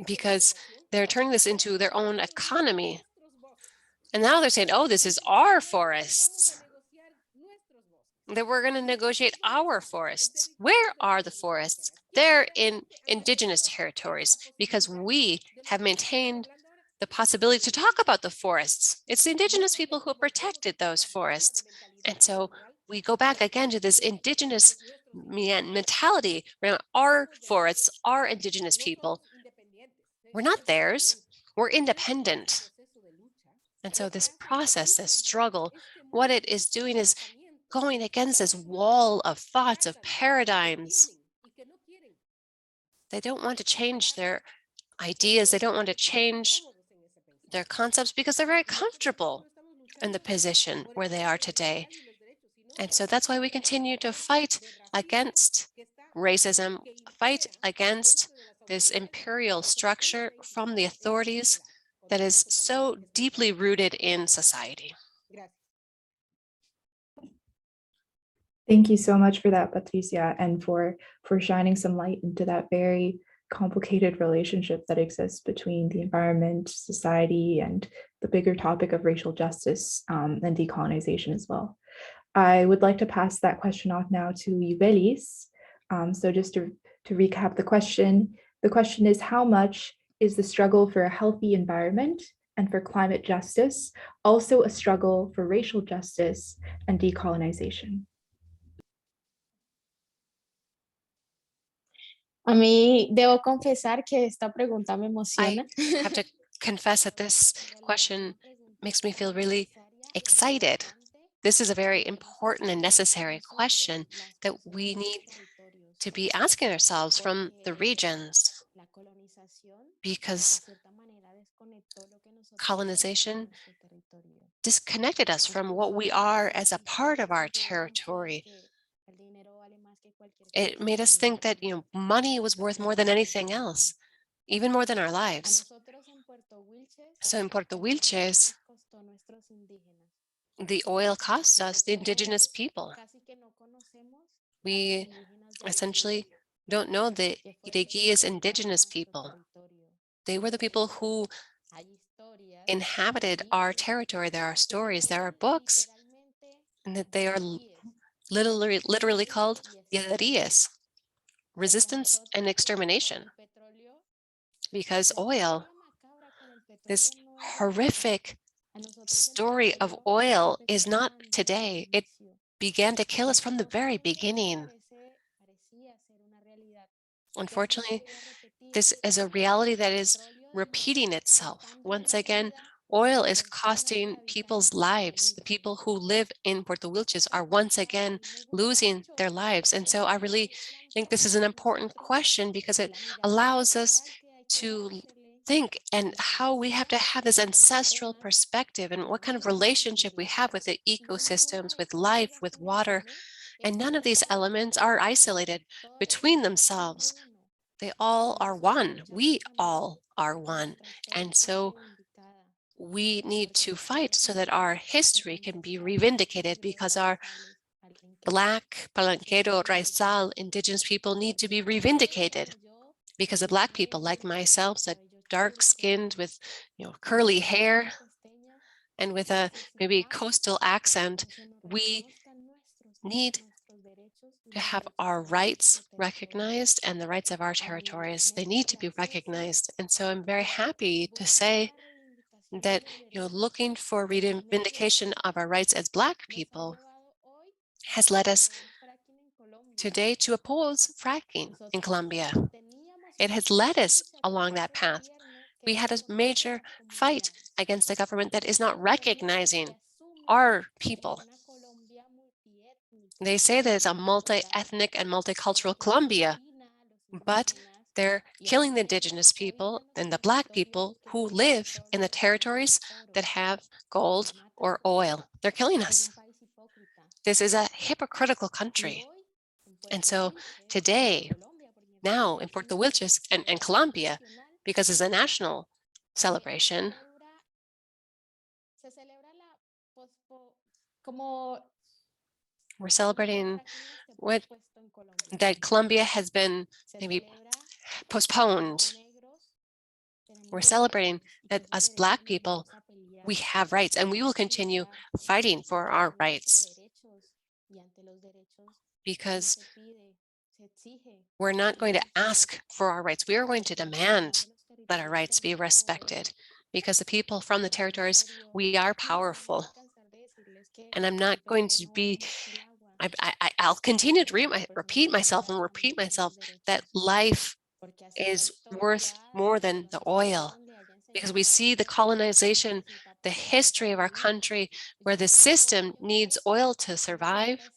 because they're turning this into their own economy. And now they're saying, oh, this is our forests, that we're going to negotiate our forests. Where are the forests? They're in indigenous territories, because we have maintained the possibility to talk about the forests. It's the indigenous people who protected those forests. And so we go back again to this indigenous mentality around our forests, our indigenous people. We're not theirs, we're independent. And so this process, this struggle, what it is doing is going against this wall of thoughts, of paradigms. They don't want to change their ideas. They don't want to change their concepts because they're very comfortable in the position where they are today. And so that's why we continue to fight against racism, fight against this imperial structure from the authorities that is so deeply rooted in society. Thank you so much for that, Patricia, and for shining some light into that very complicated relationship that exists between the environment, society, and the bigger topic of racial justice and decolonization as well. I would like to pass that question off now to Yuvelis. So just to recap the question is, how much is the struggle for a healthy environment and for climate justice also a struggle for racial justice and decolonization? A mí debo confesar que esta pregunta me emociona. I have to confess that this question makes me feel really excited. This is a very important and necessary question that we need to be asking ourselves from the regions, because colonization disconnected us from what we are as a part of our territory. It made us think that, money was worth more than anything else, even more than our lives. So in Puerto Wilches, the oil cost us, the indigenous people. We essentially don't know the Iriguíes indigenous people. They were the people who inhabited our territory. There are stories, there are books, and that they are literally called guerrillas, resistance and extermination. Because oil, this horrific story of oil, is not today. It began to kill us from the very beginning. Unfortunately, this is a reality that is repeating itself. Once again, oil is costing people's lives. The people who live in Puerto Wilches are once again losing their lives. And so I really think this is an important question, because it allows us to think and how we have to have this ancestral perspective and what kind of relationship we have with the ecosystems, with life, with water. And none of these elements are isolated between themselves. They all are one. We all are one. And so we need to fight so that our history can be reivindicated, because our Black, Palenquero, Raizal, indigenous people need to be reivindicated, because the Black people like myself, that dark-skinned with curly hair and with a maybe coastal accent, we need to have our rights recognized, and the rights of our territories, they need to be recognized. And so I'm very happy to say that looking for reivindication of our rights as Black people has led us today to oppose fracking in Colombia. It has led us along that path. We had a major fight against a government that is not recognizing our people. They say that it's a multi-ethnic and multicultural Colombia, but they're killing the indigenous people and the Black people who live in the territories that have gold or oil. They're killing us. This is a hypocritical country. And so today, now in Puerto Wilches and Colombia, because it's a national celebration, We're celebrating what that Colombia has been maybe postponed. We're celebrating that as Black people, we have rights and we will continue fighting for our rights, because we're not going to ask for our rights. We are going to demand that our rights be respected, because the people from the territories, we are powerful. And I'm not going to be, I'll continue to repeat myself that life is worth more than the oil, because we see the colonization, the history of our country, where the system needs oil to survive.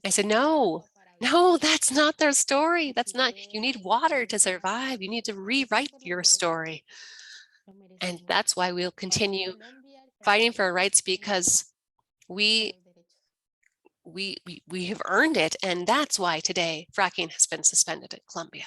I said, no, that's not their story. That's not, you need water to survive. You need to rewrite your story. And that's why we'll continue fighting for our rights, because we have earned it. And that's why today fracking has been suspended at Colombia.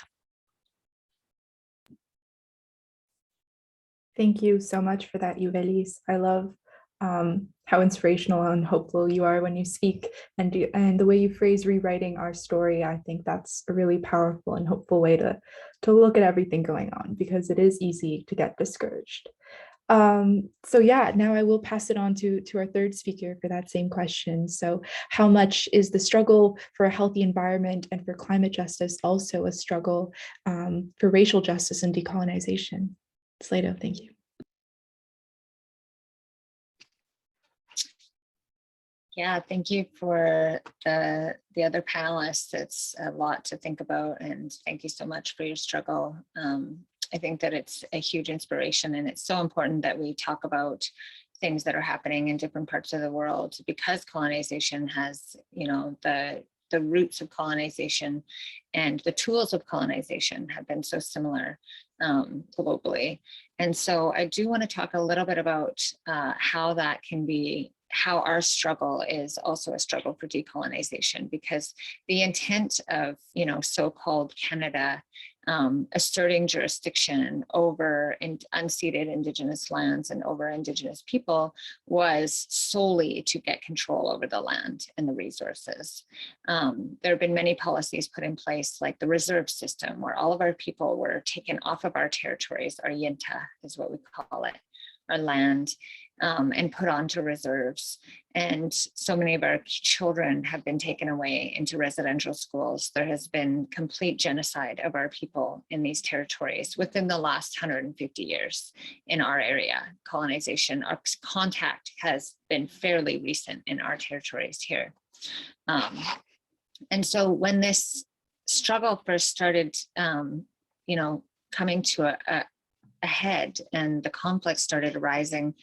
Thank you so much for that, Yuvelis. I love how inspirational and hopeful you are when you speak, and the way you phrase rewriting our story. I think that's a really powerful and hopeful way to look at everything going on, because it is easy to get discouraged. So yeah, now I will pass it on to our third speaker for that same question. So how much is the struggle for a healthy environment and for climate justice also a struggle for racial justice and decolonization? Sleydo, thank you. Yeah, thank you for the other panelists. It's a lot to think about, and thank you so much for your struggle. I think that it's a huge inspiration, and it's so important that we talk about things that are happening in different parts of the world, because colonization has, the roots of colonization and the tools of colonization have been so similar globally. And so I do want to talk a little bit about how that can be, how our struggle is also a struggle for decolonization, because the intent of, so-called Canada asserting jurisdiction over unceded Indigenous lands and over Indigenous people was solely to get control over the land and the resources. There have been many policies put in place, like the reserve system, where all of our people were taken off of our territories, our yinta is what we call it, our land, and put onto reserves. And so many of our children have been taken away into residential schools. There has been complete genocide of our people in these territories within the last 150 years in our area. Colonization, our contact has been fairly recent in our territories here. And so when this struggle first started, coming to a head and the conflict started arising,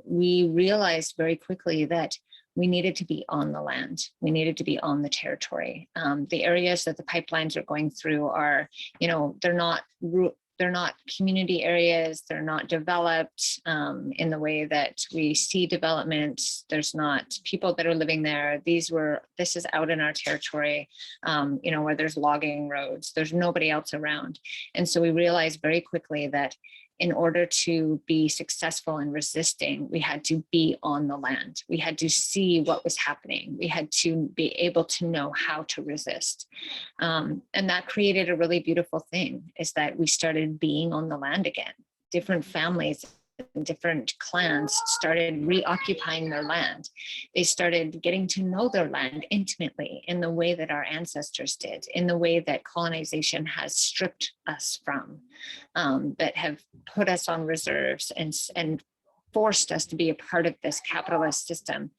we realized very quickly that we needed to be on the land. We needed to be on the territory. The areas that the pipelines are going through are, they're not community areas. They're not developed in the way that we see development. There's not people that are living there. This is out in our territory, where there's logging roads. There's nobody else around. And so we realized very quickly that in order to be successful in resisting, we had to be on the land. We had to see what was happening. We had to be able to know how to resist. And that created a really beautiful thing, is that we started being on the land again. Different families and different clans started reoccupying their land. They started getting to know their land intimately in the way that our ancestors did, in the way that colonization has stripped us from, that have put us on reserves and forced us to be a part of this capitalist system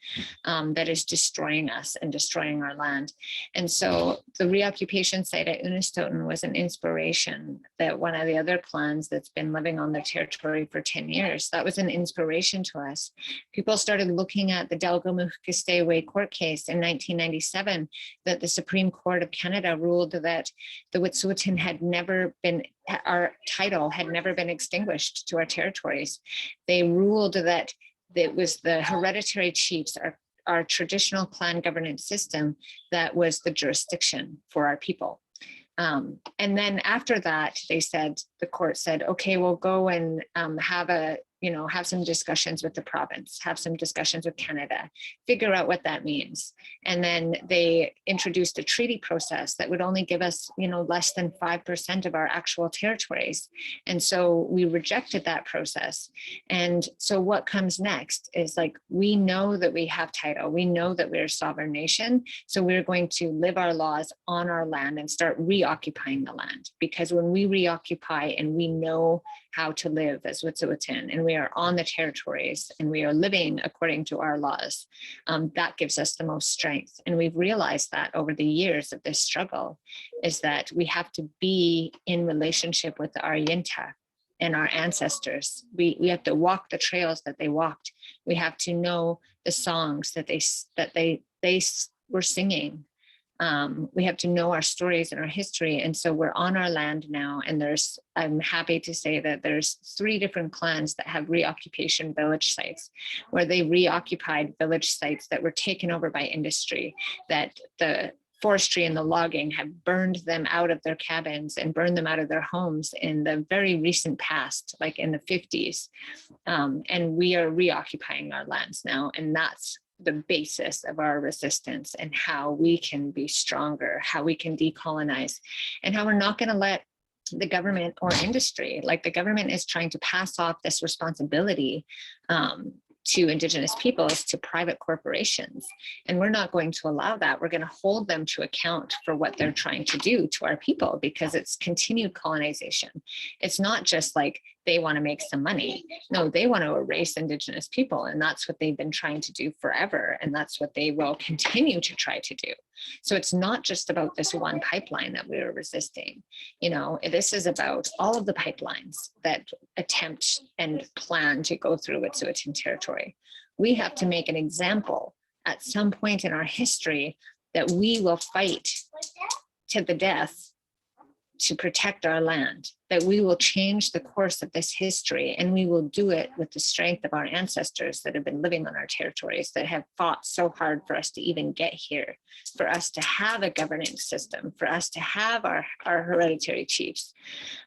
that is destroying us and destroying our land. And so the reoccupation site at Unistoten was an inspiration, that one of the other clans that's been living on their territory for 10 years, that was an inspiration to us. People started looking at the Delgamuukw court case in 1997, that the Supreme Court of Canada ruled that the Wet'suwet'en had never been, our title had never been extinguished to our territories. They ruled that it was the hereditary chiefs, our traditional clan governance system, that was the jurisdiction for our people. And then after that, the court said, okay, we'll go and have a have some discussions with the province, have some discussions with Canada, figure out what that means. And then they introduced a treaty process that would only give us, less than 5% of our actual territories. And so we rejected that process. And so what comes next is like, we know that we have title, we know that we're a sovereign nation. So we're going to live our laws on our land and start reoccupying the land. Because when we reoccupy and we know how to live as Wet'suwet'en, and we are on the territories and we are living according to our laws, that gives us the most strength. And we've realized that over the years of this struggle is that we have to be in relationship with our Yinta and our ancestors. We have to walk the trails that they walked. We have to know the songs that they were singing. We have to know our stories and our history. And so we're on our land now. And I'm happy to say that there's 3 different clans that have reoccupation village sites, where they reoccupied village sites that were taken over by industry, that the forestry and the logging have burned them out of their cabins and burned them out of their homes in the very recent past, like in the 50s. And we are reoccupying our lands now. And that's the basis of our resistance and how we can be stronger, how we can decolonize, and how we're not going to let the government or industry, like the government is trying to pass off this responsibility to Indigenous peoples, to private corporations. And we're not going to allow that. We're going to hold them to account for what they're trying to do to our people, because it's continued colonization. It's not just like they want to make some money. No, they want to erase Indigenous people. And that's what they've been trying to do forever. And that's what they will continue to try to do. So it's not just about this one pipeline that we are resisting. This is about all of the pipelines that attempt and plan to go through Wet'suwet'en territory. We have to make an example at some point in our history that we will fight to the death to protect our land, that we will change the course of this history, and we will do it with the strength of our ancestors that have been living on our territories, that have fought so hard for us to even get here, for us to have a governing system, for us to have our hereditary chiefs.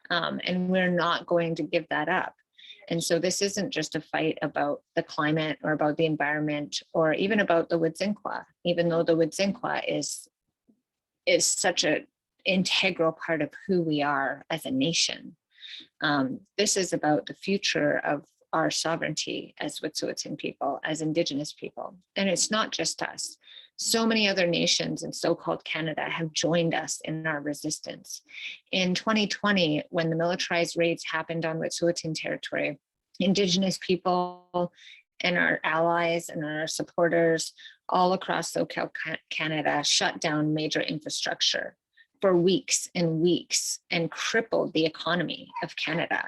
And we're not going to give that up. And so this isn't just a fight about the climate or about the environment or even about the Wet'suwet'en, even though the Wet'suwet'en is such an integral part of who we are as a nation. This is about the future of our sovereignty as Wet'suwet'en people, as Indigenous people. And it's not just us. So many other nations in so-called Canada have joined us in our resistance. In 2020, when the militarized raids happened on Wet'suwet'en territory, Indigenous people and our allies and our supporters all across SoCal Canada shut down major infrastructure for weeks and weeks and crippled the economy of Canada,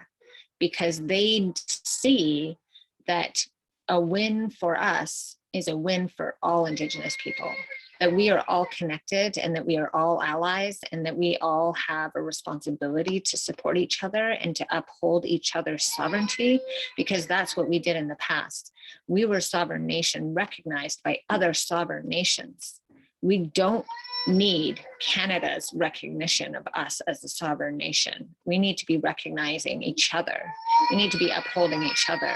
because they see that a win for us is a win for all Indigenous people, that we are all connected and that we are all allies and that we all have a responsibility to support each other and to uphold each other's sovereignty, because that's what we did in the past. We were a sovereign nation recognized by other sovereign nations. We don't need Canada's recognition of us as a sovereign nation. We need to be recognizing each other. We need to be upholding each other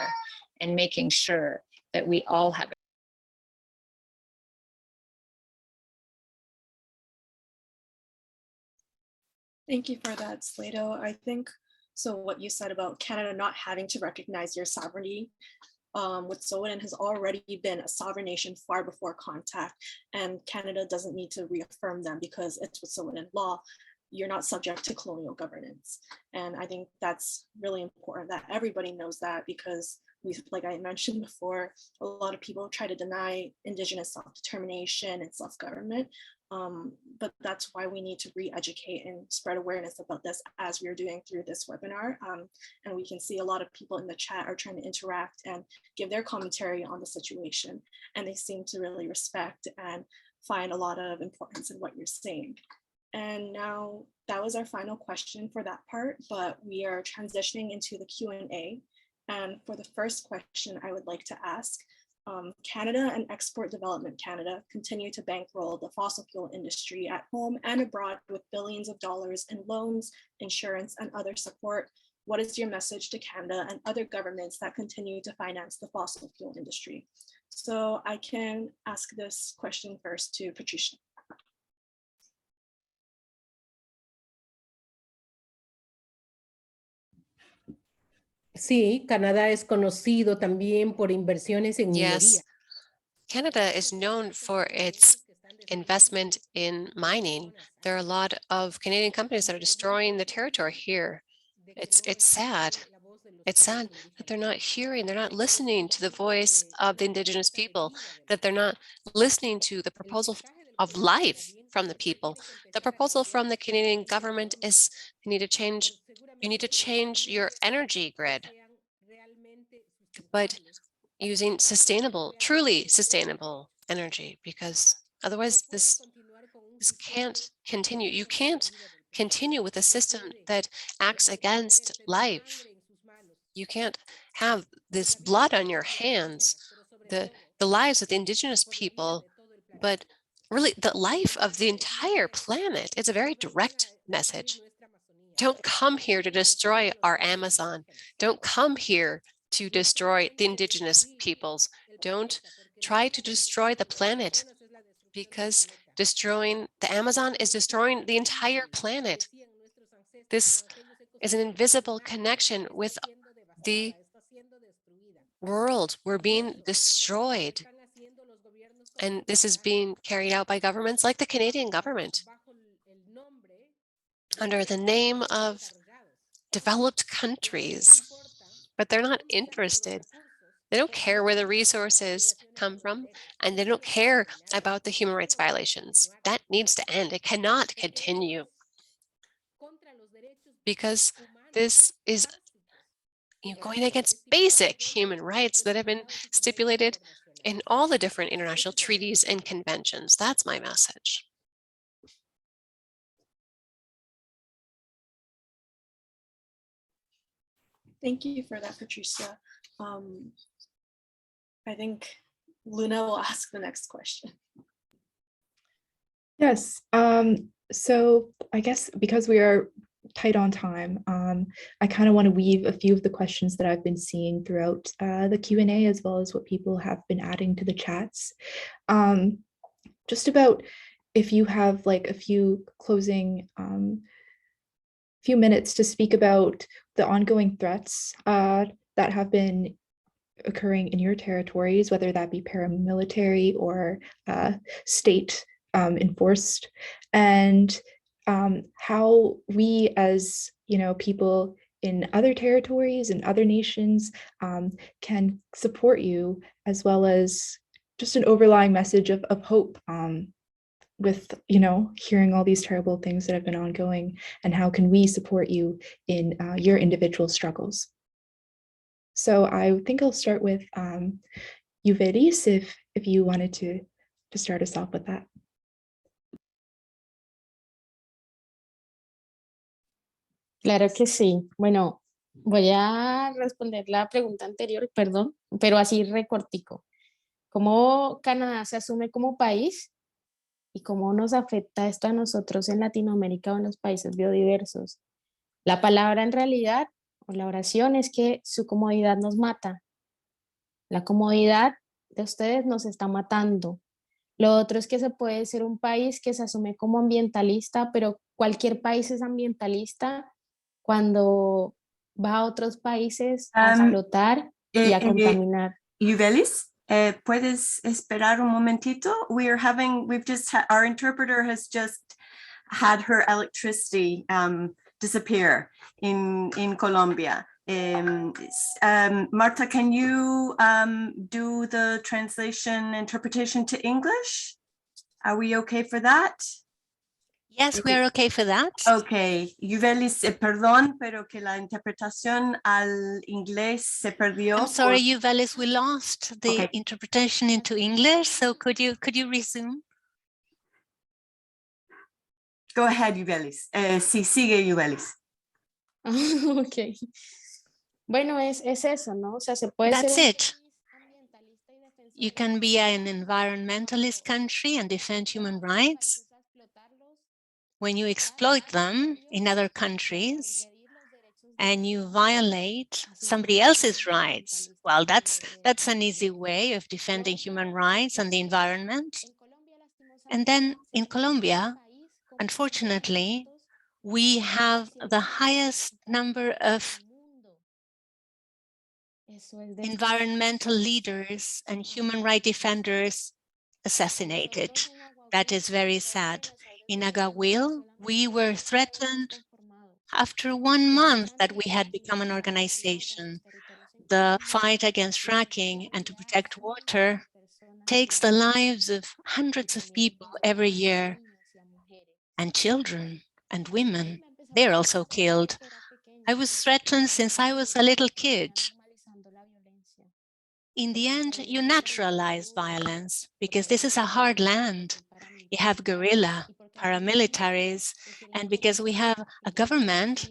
and making sure that we all have. Thank you for that, Sleydo. I think so what you said about Canada not having to recognize your sovereignty, Wet'suwet'en has already been a sovereign nation far before contact, and Canada doesn't need to reaffirm them because it's Wet'suwet'en law. You're not subject to colonial governance. And I think that's really important that everybody knows that, because like I mentioned before, a lot of people try to deny Indigenous self-determination and self-government. But that's why we need to re-educate and spread awareness about this, as we're doing through this webinar. And we can see a lot of people in the chat are trying to interact and give their commentary on the situation. And they seem to really respect and find a lot of importance in what you're saying. And now that was our final question for that part, but we are transitioning into the Q&A. And for the first question I would like to ask, Canada and Export Development Canada continue to bankroll the fossil fuel industry at home and abroad with billions of dollars in loans, insurance, and other support. what is your message to Canada and other governments that continue to finance the fossil fuel industry? So I can ask this question first to Patricia. Sí, Canadá es conocido también por inversiones en minería. Yes, Canada is known for its investment in mining. There are a lot of Canadian companies that are destroying the territory here. It's sad. It's sad that they're not hearing, they're not listening to the voice of the Indigenous people, that they're not listening to the proposal of life from the people. The proposal from the Canadian government is you need to change your energy grid, but using sustainable, truly sustainable energy, because otherwise this can't continue. You can't continue with a system that acts against life. You can't have this blood on your hands, the lives of the Indigenous people, but really the life of the entire planet. It's a very direct message. Don't come here to destroy our Amazon. Don't come here to destroy the Indigenous peoples. Don't try to destroy the planet, because destroying the Amazon is destroying the entire planet. This is an invisible connection with the world. We're being destroyed. And this is being carried out by governments like the Canadian government under the name of developed countries, but they're not interested. They don't care where the resources come from, and they don't care about the human rights violations. That needs to end. It cannot continue, because this is going against basic human rights that have been stipulated in all the different international treaties and conventions. That's my message. Thank you for that, Patricia. I think Luna will ask the next question. Yes, so I guess because we are tight on time, I kind of want to weave a few of the questions that I've been seeing throughout the Q&A, as well as what people have been adding to the chats. Just about if you have like a few closing few minutes to speak about the ongoing threats that have been occurring in your territories, whether that be paramilitary or state enforced, and how we as people in other territories and other nations can support you, as well as just an overlying message of hope with hearing all these terrible things that have been ongoing, and how can we support you in your individual struggles. So I think I'll start with Yuvelis, if you wanted to start us off with that. Claro que sí. Bueno, voy a responder la pregunta anterior, perdón, pero así recortico. ¿Cómo Canadá se asume como país y cómo nos afecta esto a nosotros en Latinoamérica o en los países biodiversos? La palabra en realidad, o la oración, es que su comodidad nos mata. La comodidad de ustedes nos está matando. Lo otro es que se puede ser un país que se asume como ambientalista, pero cualquier país es ambientalista cuando va a otros países a explotar y a contaminar. Yuvelis, ¿puedes esperar un momentito? Our interpreter has just had her electricity disappear in Colombia. Marta, can you do the interpretation to English? Are we okay for that? Yes, we are okay for that. Okay, Yuvelis, perdón, pero que la interpretación al inglés se perdió. I'm sorry, Yuvelis, we lost the interpretation into English, so could you resume? Go ahead, Yuvelis. Sí, sigue, Yuvelis. Ok. Bueno, es eso, ¿no? O sea, se puede That's ser it. You can be an environmentalist country and defend human rights. When you exploit them in other countries, and you violate somebody else's rights, well, that's an easy way of defending human rights and the environment. And then in Colombia, unfortunately, we have the highest number of environmental leaders and human rights defenders assassinated. That is very sad. In Agahuil, we were threatened after 1 month that we had become an organization. The fight against fracking and to protect water takes the lives of hundreds of people every year, and children and women, they're also killed. I was threatened since I was a little kid. In the end, you naturalize violence because this is a hard land. You have guerrilla, paramilitaries, and because we have a government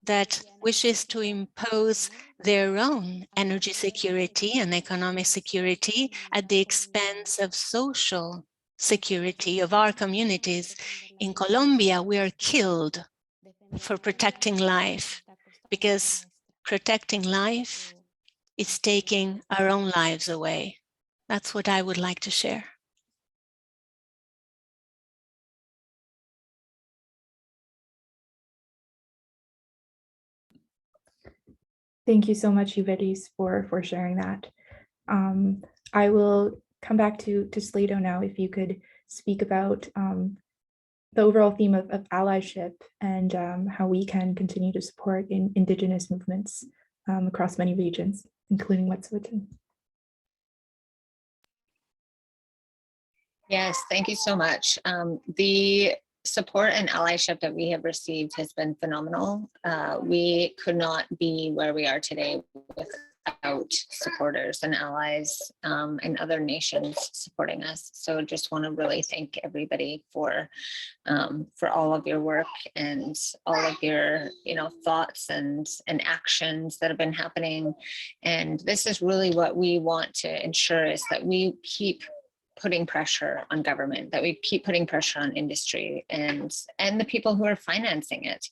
that wishes to impose their own energy security and economic security at the expense of social security of our communities. In Colombia, we are killed for protecting life because protecting life is taking our own lives away. That's what I would like to share. Thank you so much, Yuvelis, for sharing that. I will come back to Sleydo now, if you could speak about the overall theme of allyship and how we can continue to support indigenous movements across many regions, including Wet'suwet'en. Yes, thank you so much. The support and allyship that we have received has been phenomenal. We could not be where we are today without supporters and allies and other nations supporting us. So just want to really thank everybody for all of your work and all of your thoughts and actions that have been happening. And this is really what we want to ensure, is that we keep putting pressure on government, that we keep putting pressure on industry and the people who are financing it.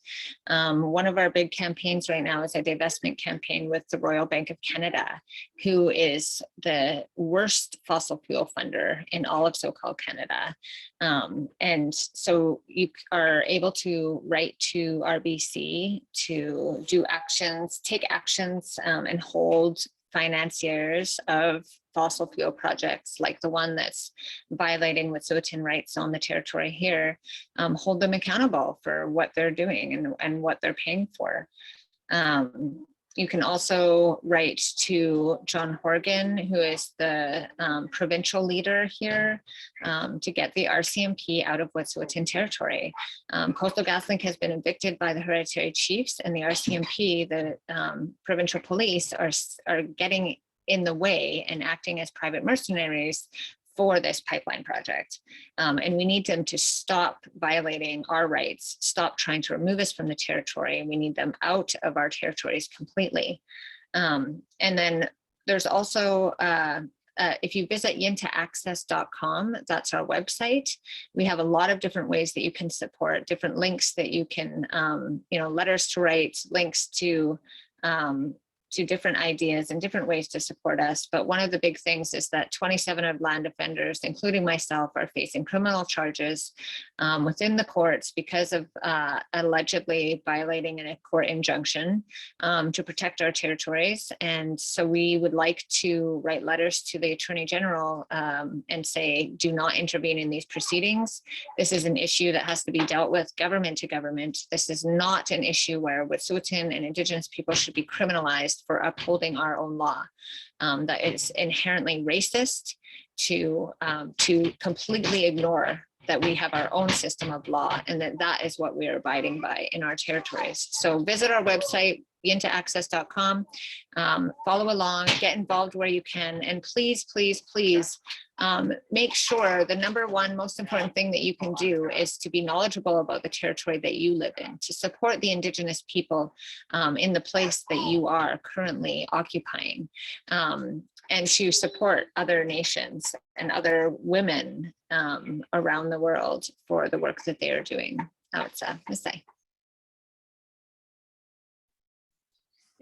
One of our big campaigns right now is a divestment campaign with the Royal Bank of Canada, who is the worst fossil fuel funder in all of so-called Canada. And so you are able to write to RBC to do actions, take actions, and hold financiers of fossil fuel projects like the one that's violating Wet'suwet'en rights on the territory here, hold them accountable for what they're doing and what they're paying for. You can also write to John Horgan, who is the provincial leader here, to get the RCMP out of Wet'suwet'en territory. Coastal GasLink has been evicted by the hereditary chiefs, and the RCMP, the provincial police, are getting in the way and acting as private mercenaries for this pipeline project. And we need them to stop violating our rights, stop trying to remove us from the territory. We need them out of our territories completely. And then there's also, if you visit yintaaccess.com, that's our website. We have a lot of different ways that you can support, different links that you can, letters to write, links to different ideas and different ways to support us. But one of the big things is that 27 of land offenders, including myself, are facing criminal charges within the courts because of allegedly violating a court injunction to protect our territories. And so we would like to write letters to the Attorney General and say, do not intervene in these proceedings. This is an issue that has to be dealt with government to government. This is not an issue where Wet'suwet'en and Indigenous people should be criminalized for upholding our own law. That is inherently racist to completely ignore that we have our own system of law, and that is what we are abiding by in our territories. So visit our website, yintaaccess.com, follow along, get involved where you can, and please, please, please make sure the number one most important thing that you can do is to be knowledgeable about the territory that you live in, to support the Indigenous people in the place that you are currently occupying, and to support other nations and other women around the world for the work that they are doing. Misay.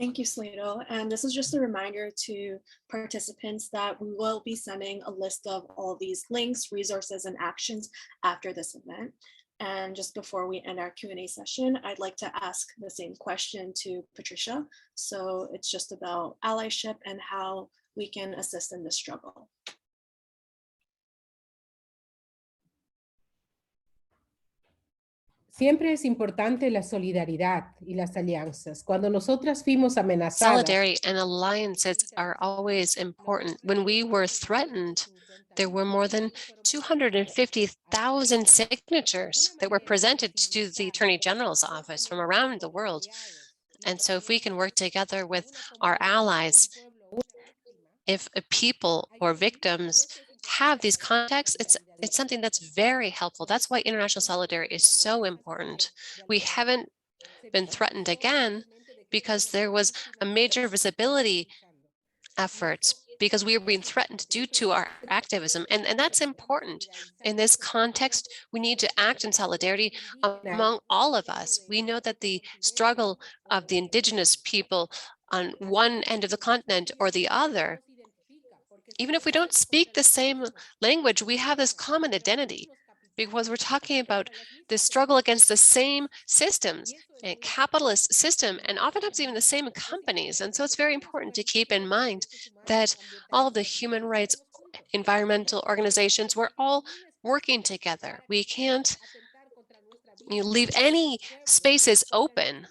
Thank you, Sleydo. And this is just a reminder to participants that we will be sending a list of all these links, resources, and actions after this event. And just before we end our Q&A session, I'd like to ask the same question to Patricia. So it's just about allyship and how we can assist in this struggle. Siempre es importante la solidaridad y las alianzas. Cuando nosotras fuimos amenazadas, solidarity and alliances are always important. When we were threatened, there were more than 250,000 signatures that were presented to the Attorney General's office from around the world. And so if we can work together with our allies, if a people or victims have these contacts, it's something that's very helpful. That's why international solidarity is so important. We haven't been threatened again because there was a major visibility efforts because we were being threatened due to our activism. And that's important. In this context, we need to act in solidarity among all of us. We know that the struggle of the indigenous people on one end of the continent or the other, even if we don't speak the same language, we have this common identity because we're talking about this struggle against the same systems, a capitalist system, and oftentimes even the same companies. And so it's very important to keep in mind that all of the human rights, environmental organizations, we're all working together. We can't leave any spaces open.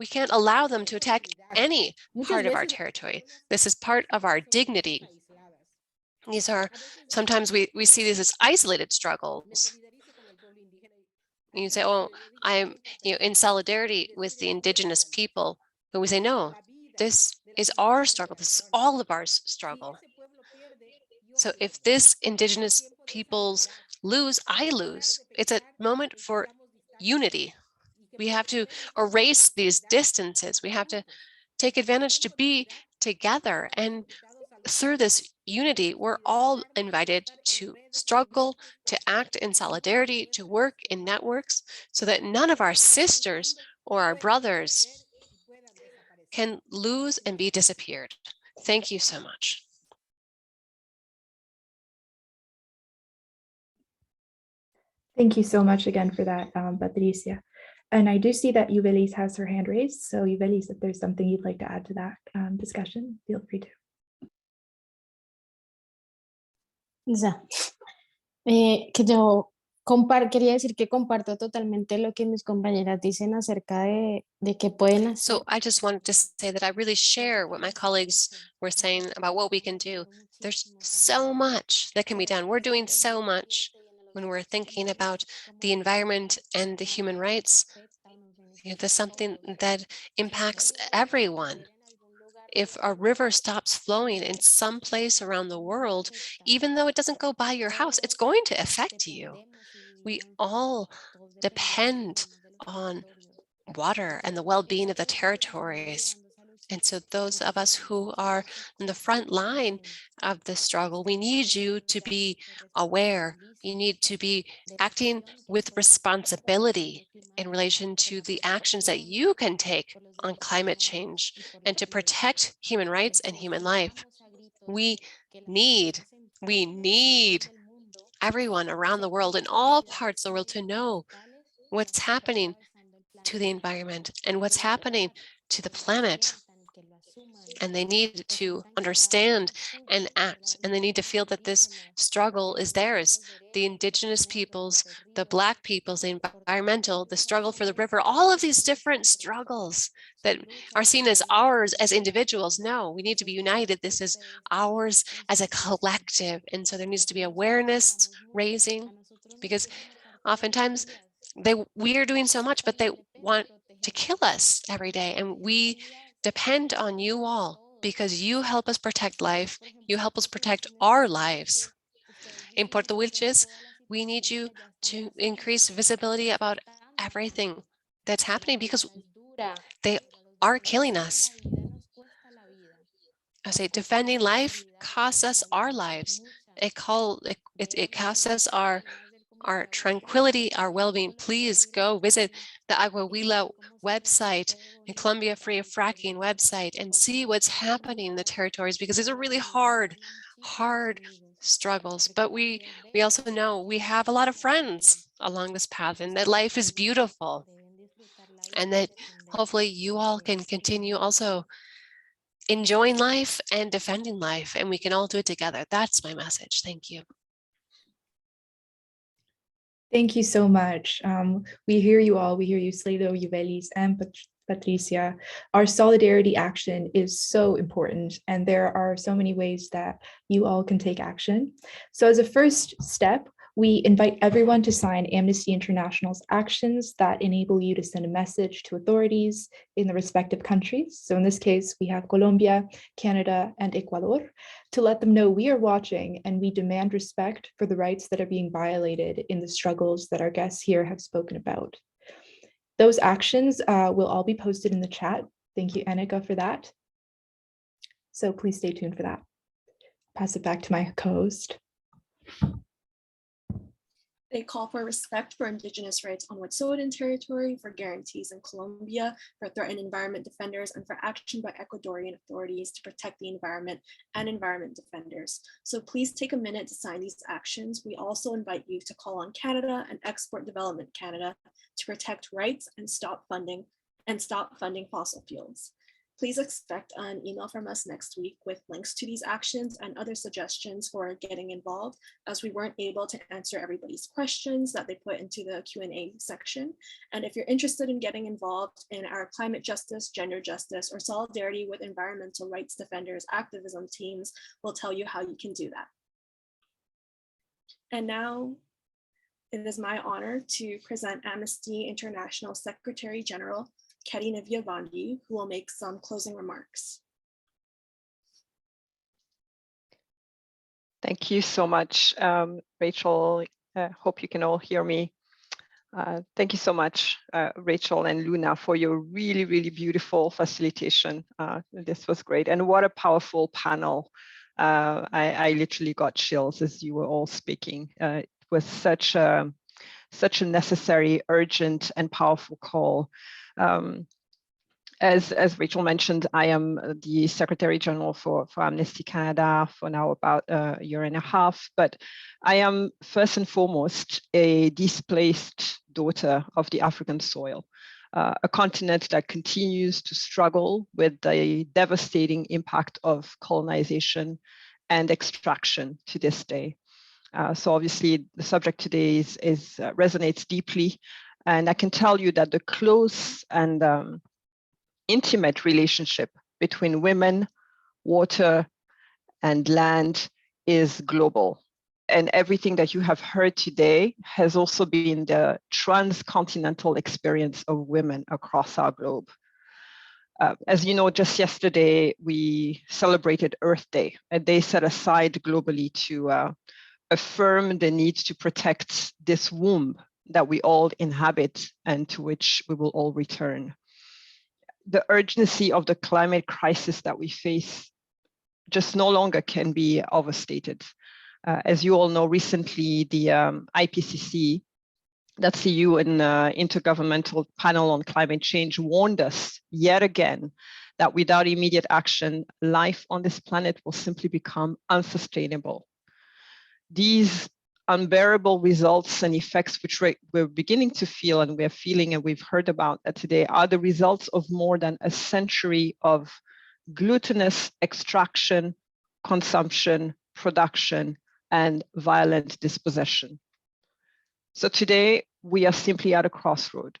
We can't allow them to attack any part of our territory. This is part of our dignity. These are, sometimes we see these as isolated struggles. You say, oh, I'm in solidarity with the indigenous people. But we say, no, this is our struggle. This is all of our struggle. So if this indigenous peoples lose, I lose. It's a moment for unity. We have to erase these distances. We have to take advantage to be together. And through this unity, we're all invited to struggle, to act in solidarity, to work in networks so that none of our sisters or our brothers can lose and be disappeared. Thank you so much. Thank you so much again for that, Patricia. And I do see that Yuvelis has her hand raised. So Yuvelis, if there's something you'd like to add to that discussion, feel free to. Ya. Que yo quería decir que comparto totalmente lo que mis compañeras dicen acerca de que pueden hacer. So I just wanted to say that I really share what my colleagues were saying about what we can do. There's so much that can be done. We're doing so much when we're thinking about the environment and the human rights. There's something that impacts everyone. If a river stops flowing in some place around the world, even though it doesn't go by your house, it's going to affect you. We all depend on water and the well-being of the territories. And so those of us who are in the front line of the struggle, we need you to be aware. You need to be acting with responsibility in relation to the actions that you can take on climate change and to protect human rights and human life. We need everyone around the world, in all parts of the world, to know what's happening to the environment and what's happening to the planet. And they need to understand and act, and they need to feel that this struggle is theirs. The indigenous peoples, the Black peoples, the environmental, the struggle for the river, all of these different struggles that are seen as ours as individuals. No, we need to be united. This is ours as a collective. And so there needs to be awareness raising, because oftentimes we are doing so much, but they want to kill us every day. And we depend on you all because you help us protect life. You help us protect our lives. In Puerto Wilches, we need you to increase visibility about everything that's happening because they are killing us. I say defending life costs us our lives. It costs us our our tranquility, our well-being, please go visit the Aguahuila website and Colombia Free of Fracking website and see what's happening in the territories, because these are really hard struggles. But we also know we have a lot of friends along this path, and that life is beautiful, and that hopefully you all can continue also enjoying life and defending life, and we can all do it together. That's my message. Thank you. Thank you so much. We hear you all. We hear you, Sleydo, Yuvelis, and Patricia. Our solidarity action is so important, and there are so many ways that you all can take action. So as a first step, we invite everyone to sign Amnesty International's actions that enable you to send a message to authorities in the respective countries. So in this case, we have Colombia, Canada, and Ecuador, to let them know we are watching and we demand respect for the rights that are being violated in the struggles that our guests here have spoken about. Those actions will all be posted in the chat. Thank you, Annika, for that. So please stay tuned for that. Pass it back to my co-host. They call for respect for Indigenous rights on Wet'suwet'en territory, for guarantees in Colombia, for threatened environment defenders, and for action by Ecuadorian authorities to protect the environment and environment defenders. So please take a minute to sign these actions. We also invite you to call on Canada and Export Development Canada to protect rights and stop funding fossil fuels. Please expect an email from us next week with links to these actions and other suggestions for getting involved, as we weren't able to answer everybody's questions that they put into the Q&A section. And if you're interested in getting involved in our climate justice, gender justice, or solidarity with environmental rights defenders activism teams, we'll tell you how you can do that. And now it is my honor to present Amnesty International Secretary General Kerry Naviavandi, who will make some closing remarks. Thank you so much, Rachel. Hope you can all hear me. Thank you so much, Rachel and Luna, for your really, really beautiful facilitation. This was great. And what a powerful panel. I literally got chills as you were all speaking. It was such a necessary, urgent, and powerful call. As Rachel mentioned, I am the Secretary General for Amnesty Canada for now about a year and a half, but I am first and foremost a displaced daughter of the African soil, a continent that continues to struggle with the devastating impact of colonization and extraction to this day. So obviously the subject today resonates deeply. And I can tell you that the close and intimate relationship between women, water, and land is global. And everything that you have heard today has also been the transcontinental experience of women across our globe. As you know, just yesterday, we celebrated Earth Day, a day set aside globally to affirm the need to protect this womb that we all inhabit and to which we will all return. The urgency of the climate crisis that we face just no longer can be overstated. As you all know, recently the IPCC, that's the UN Intergovernmental Panel on Climate Change, warned us yet again that without immediate action, life on this planet will simply become unsustainable. These unbearable results and effects which we're beginning to feel and we're feeling and we've heard about today are the results of more than a century of glutinous extraction, consumption, production, and violent dispossession. So today we are simply at a crossroad.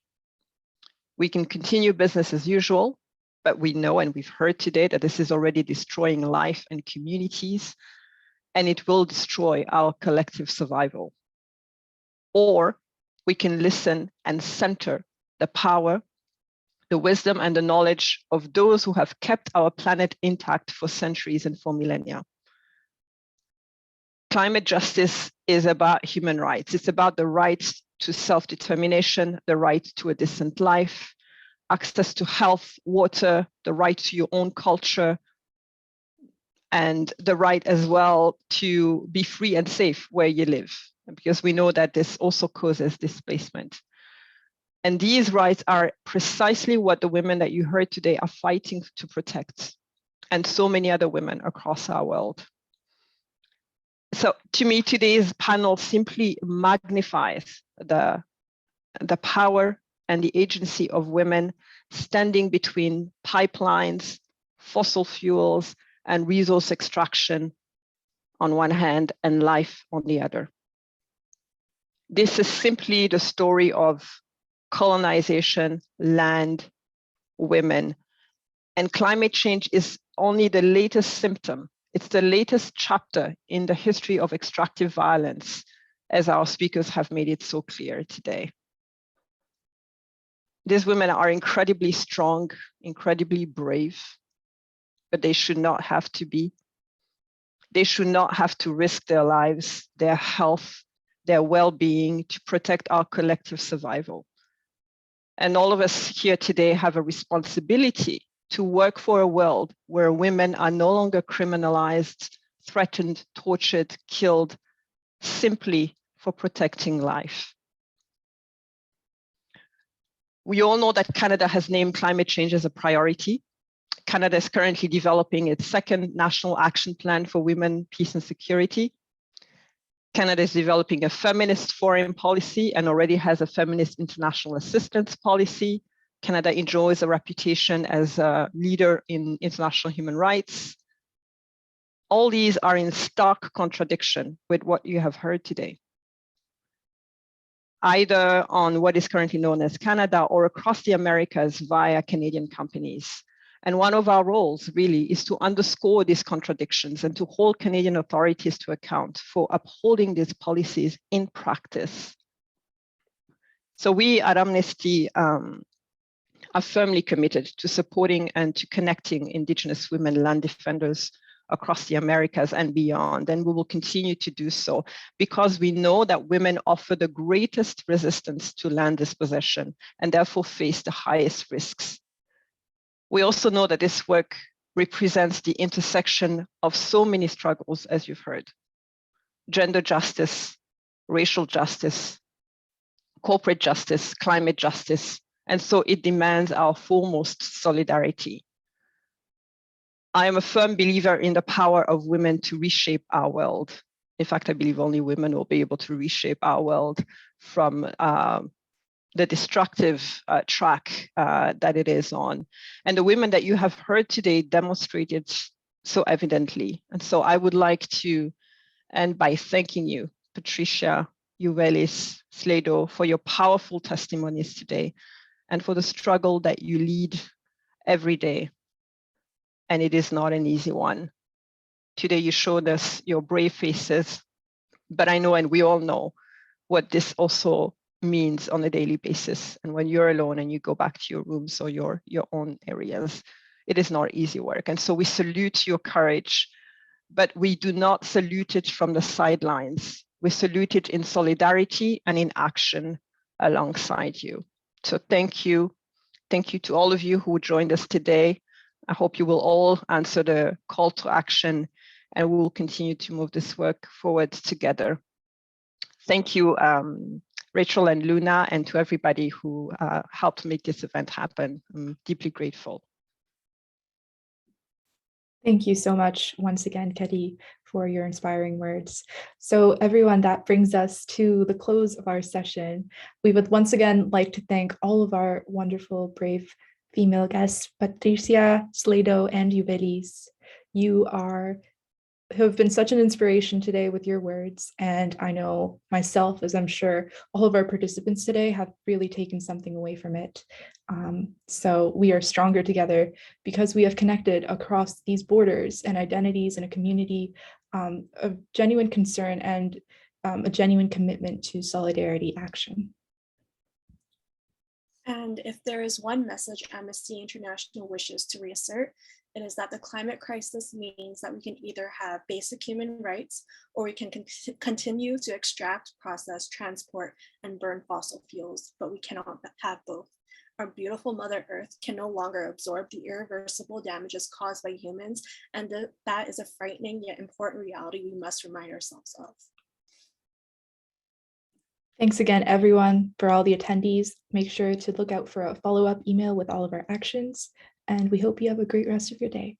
We can continue business as usual, but we know and we've heard today that this is already destroying life and communities, and it will destroy our collective survival. Or we can listen and center the power, the wisdom, and the knowledge of those who have kept our planet intact for centuries and for millennia. Climate justice is about human rights. It's about the right to self-determination, the right to a decent life, access to health, water, the right to your own culture, and the right as well to be free and safe where you live. because we know that this also causes displacement. And these rights are precisely what the women that you heard today are fighting to protect, and so many other women across our world. So to me, today's panel simply magnifies the power and the agency of women standing between pipelines, fossil fuels, and resource extraction on one hand, and life on the other. This is simply the story of colonization, land, women, and climate change is only the latest symptom. It's the latest chapter in the history of extractive violence, as our speakers have made it so clear today. These women are incredibly strong, incredibly brave, but they should not have to be. They should not have to risk their lives, their health, their well-being to protect our collective survival. And all of us here today have a responsibility to work for a world where women are no longer criminalized, threatened, tortured, killed, simply for protecting life. We all know that Canada has named climate change as a priority. Canada is currently developing its second National Action Plan for Women, Peace and Security. Canada is developing a feminist foreign policy and already has a feminist international assistance policy. Canada enjoys a reputation as a leader in international human rights. All these are in stark contradiction with what you have heard today, either on what is currently known as Canada or across the Americas via Canadian companies. And one of our roles really is to underscore these contradictions and to hold Canadian authorities to account for upholding these policies in practice. So we at Amnesty are firmly committed to supporting and to connecting Indigenous women land defenders across the Americas and beyond. And we will continue to do so because we know that women offer the greatest resistance to land dispossession and therefore face the highest risks. We also know that this work represents the intersection of so many struggles, as you've heard: gender justice, racial justice, corporate justice, climate justice, and so it demands our foremost solidarity. I am a firm believer in the power of women to reshape our world. In fact, I believe only women will be able to reshape our world from the destructive track that it is on. And the women that you have heard today demonstrated so evidently. And so I would like to end by thanking you, Patricia, Yuvelis, Sleydo, for your powerful testimonies today and for the struggle that you lead every day. And it is not an easy one. Today you showed us your brave faces, but I know, and we all know, what this also means on a daily basis. And when you're alone and you go back to your rooms or your own areas, it is not easy work. And so we salute your courage, but we do not salute it from the sidelines. We salute it in solidarity and in action alongside you. So thank you. Thank you to all of you who joined us today. I hope you will all answer the call to action and we will continue to move this work forward together. Thank you, Rachel and Luna, and to everybody who helped make this event happen. I'm deeply grateful. Thank you so much once again, Kerry, for your inspiring words. So everyone, that brings us to the close of our session. We would once again like to thank all of our wonderful, brave female guests, Patricia, Sleydo, and Yuvelis. You have been such an inspiration today with your words, and I know myself, as I'm sure all of our participants today, have really taken something away from it. So we are stronger together because we have connected across these borders and identities in a community of genuine concern and a genuine commitment to solidarity action. And if there is one message Amnesty International wishes to reassert, it is that the climate crisis means that we can either have basic human rights or we can continue to extract, process, transport, and burn fossil fuels, but we cannot have both. Our beautiful Mother Earth can no longer absorb the irreversible damages caused by humans, and that is a frightening yet important reality we must remind ourselves of. Thanks again, everyone, for all the attendees. Make sure to look out for a follow-up email with all of our actions, and we hope you have a great rest of your day.